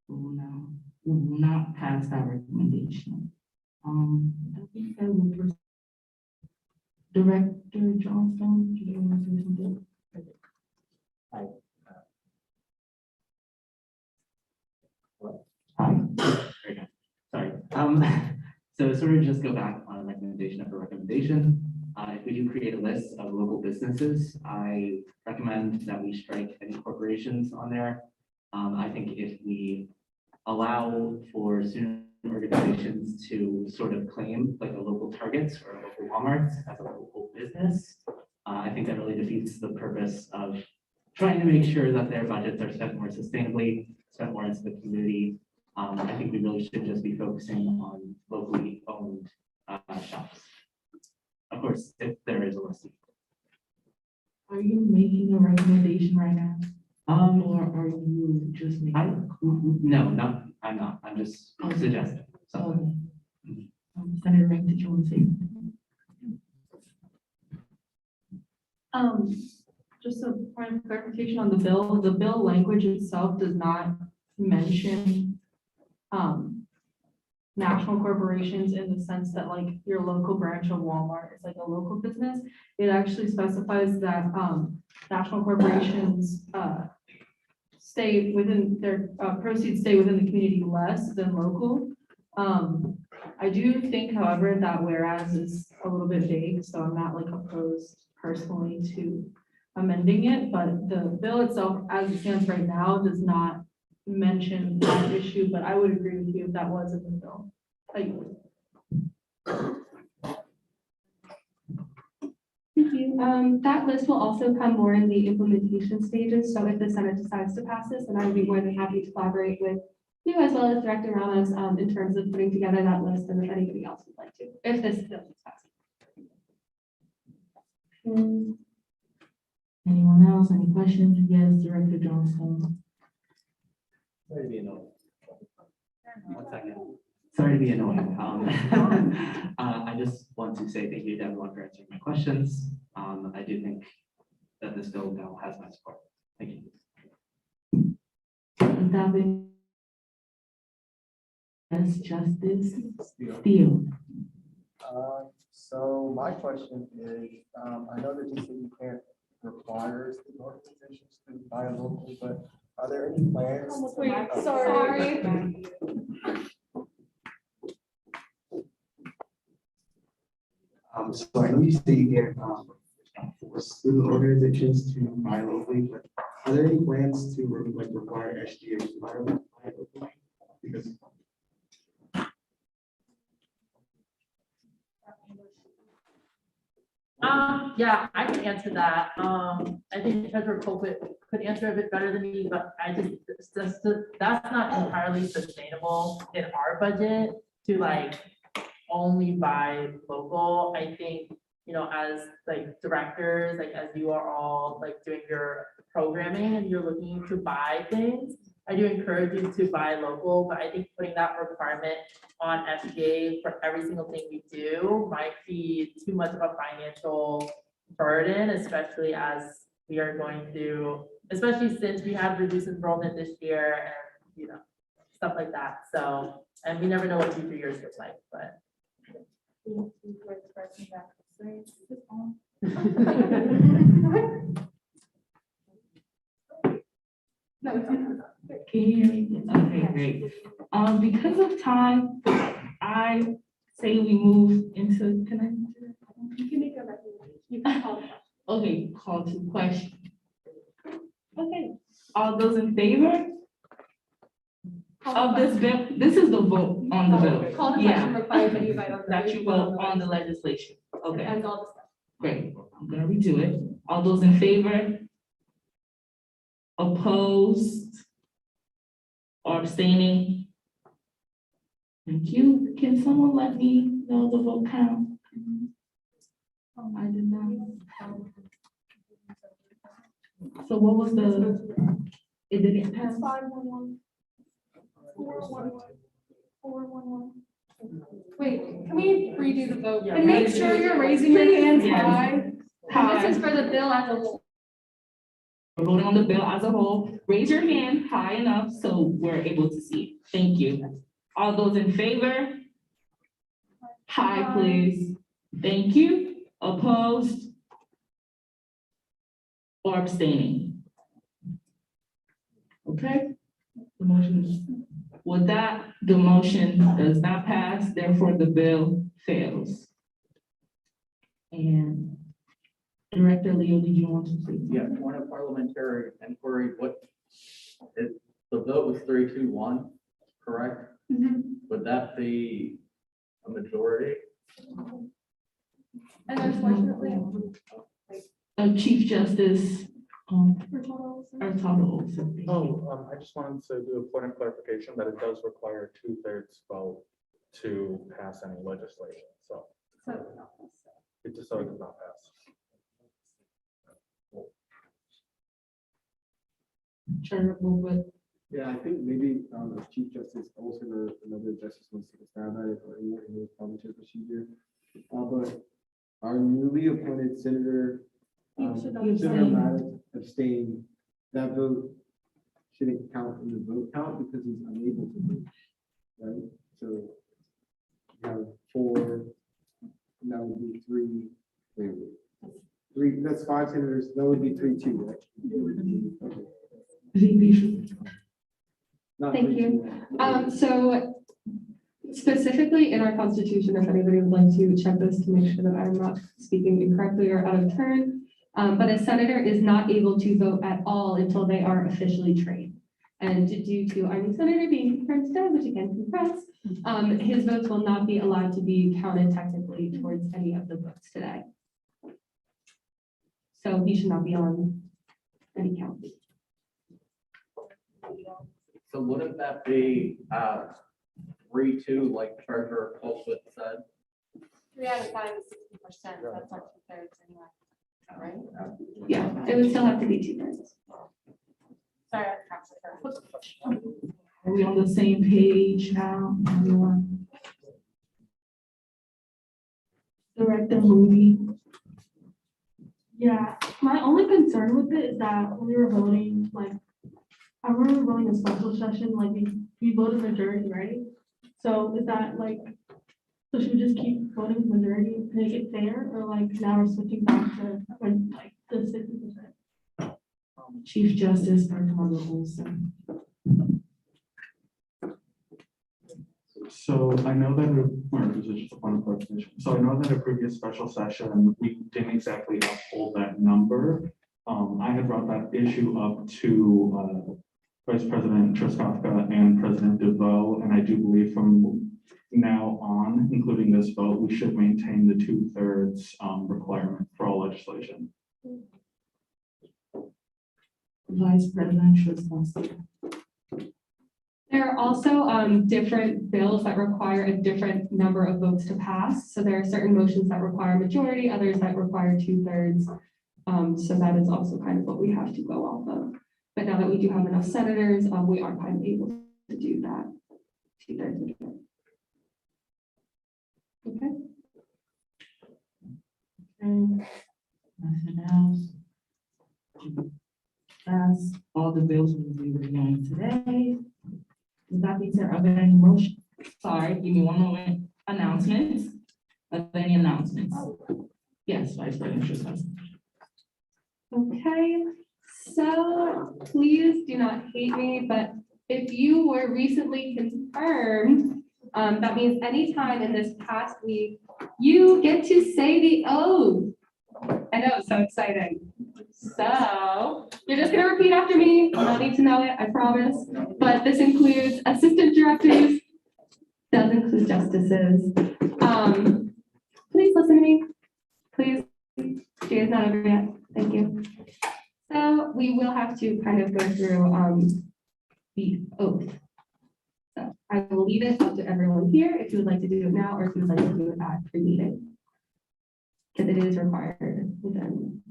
we will not pass that recommendation. I think that would Director Johnstone, do you want to say something? Hi. Very good. Sorry. So sort of just go back on a recommendation after recommendation. If we do create a list of local businesses, I recommend that we strike any corporations on there. I think if we allow for student organizations to sort of claim like a local Targets or a local Walmart as a local business, I think that really defeats the purpose of trying to make sure that their budgets are spent more sustainably, spent more into the community. I think we really should just be focusing on locally owned shops. Of course, if there is a listing. Are you making a recommendation right now? Or are you just making? No, no, I'm not. I'm just suggesting. So, Senator Ring, did you want to say? Just a point of clarification on the bill language itself does not mention national corporations in the sense that like your local branch of Walmart is like a local business. It actually specifies that national corporations stay within their proceeds stay within the community less than local. I do think, however, that whereas is a little bit vague, so I'm not like opposed personally to amending it, but the bill itself, as it stands right now, does not mention that issue, but I would agree with you if that was in the bill. Thank you. That list will also come more in the implementation stages, so if the Senate decides to pass this, then I would be more than happy to collaborate with you as well as Director Ramos in terms of putting together that list, and if anybody else would like to, if this bill is passed. Anyone else, any questions? Yes, Director Johnstone. sorry to be annoying. 1 second. Sorry to be annoying. I just want to say thank you to everyone for answering my questions. I do think that this bill now has my support. Thank you. Yes, Justice Steele. So my question is, I know that you said you can't require student organizations to buy a local, but are there any plans? Wait, sorry. So I know you say you can't force student organizations to buy locally, but are there any plans to like require SGA to buy locally? Because Yeah, I can answer that. I think Treasurer Colquitt could answer a bit better than me, but that's not entirely sustainable in our budget to like only buy local. I think, you know, as like directors, like as you are all like doing your programming and you're looking to buy things, I do encourage you to buy local, but I think putting that requirement on FGA for every single thing we do might be too much of a financial burden, especially as we are going through, especially since we have reduced enrollment this year and, you know, stuff like that. So, and we never know what future years look like, but. Can you hear me? Okay, great. Because of time, I say we move into, can I? You can make a recommendation. You can call. Okay, call to question. Okay, all those in favor of this bill? This is the vote on the bill. Call the Yeah. question required that you vote. That you vote on the legislation. Okay, And all the stuff. great. I'm gonna redo it. All those in favor? Opposed? Or abstaining? Thank you. Can someone let me know the vote count? Oh, I did not. So what was it didn't pass? 511. 411. 411. Wait, can we redo the vote? And make sure you're raising your hands high. And this is for the bill as a whole. We're voting on the bill as a whole. Raise your hand high enough so we're able to see. Thank you. All those in favor? Hi, please. Thank you. Opposed? Or abstaining? Okay. The motion is, with that, the motion does not pass, therefore the bill fails. And Director Leo, did you want to say? Yeah, point of parliamentary inquiry, the vote was 3-2-1, correct? Would that be a majority? And unfortunately, Chief Justice, Hurtado Olson. I just wanted to do a point of clarification that it does require 2/3 vote to pass any legislation, so it just so it does not pass. Yeah, I think maybe if Chief Justice Olson or another justice wants to take a stab at it, or anyone in the parliamentary procedure. But our newly appointed Senator, Senator Maddox abstained. That vote shouldn't count in the vote count because he's unable to vote, right? So you have 4, and that would be 3, wait, 3, that's 5 senators, that would be 3-2, right? Okay. Not Thank 3-2. you. So specifically in our constitution, if anybody would like to check this to make sure that I'm not speaking incorrectly or out of turn, but a senator is not able to vote at all until they are officially trained. And due to our new senator being confirmed today, which again, congrats, his votes will not be allowed to be counted technically towards any of the votes today. So he should not be on any count. So wouldn't that be 3-2, like Treasurer Colquitt said? 3 out of 5 is 60%, that's not 2/3 anyway, right? Yeah, it would still have to be 2/3. Sorry, I passed it. Are we on the same page now, everyone? Director Moody. Yeah, my only concern with it is that when we were voting, like, I remember voting a special session, like, we voted majority, right? So is that like, so should we just keep voting majority to make it fair, or like now we're switching back to when like the 60%? Chief Justice Hurtado Olson. So I know that, or this is just a point of clarification. So I know that a previous special session, we didn't exactly uphold that number. I had brought that issue up to Vice President Truskowska and President DeVoe, and I do believe from now on, including this vote, we should maintain the 2/3 requirement for all legislation. Vice President Truskowska. There are also different bills that require a different number of votes to pass. So there are certain motions that require a majority, others that require 2/3. So that is also kind of what we have to go off of. But now that we do have enough senators, we are kind of able to do that. 2/3 majority. Okay. Nothing else. That's all the bills we will be reviewing today. With that being said, are there any motion? Sorry, give me one moment. Announcements. Are there any announcements? Yes, Vice President Truskowska. Okay, so please do not hate me, but if you were recently confirmed, that means anytime in this past week, you get to say the oath. I know, it's so exciting. So you're just gonna repeat after me. I don't need to know it, I promise. But this includes assistant directors, does include justices. Please listen to me, please. Jay is not over yet. Thank you. So we will have to kind of go through the oath. So I will leave it up to everyone here if you would like to do it now or if you would like to do it at pre-meeting. Because it is required within.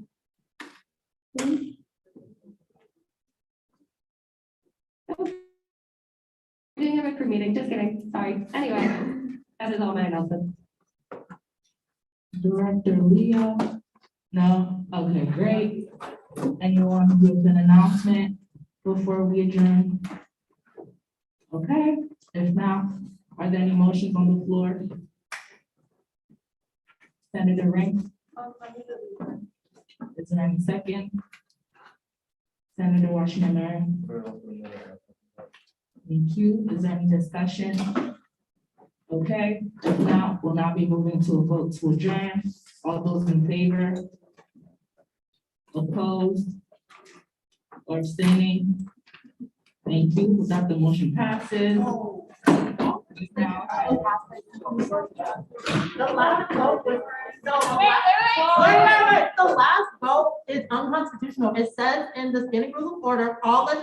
Doing it at pre-meeting, just kidding, sorry. Anyway, that is all my announcements. Director Leo? No? Okay, great. Anyone with an announcement before we adjourn? Okay, if not, are there any motions on the floor? Senator Ring, is there any second? Senator Washington Marion. Thank you. Is there any discussion? Okay, if not, we'll now be moving to a vote to adjourn. All those in favor? Opposed? Or abstaining? Thank you. With that, the motion passes. Now, The last vote was, wait, the last vote is unconstitutional. It says in the standing rules of order, all legislators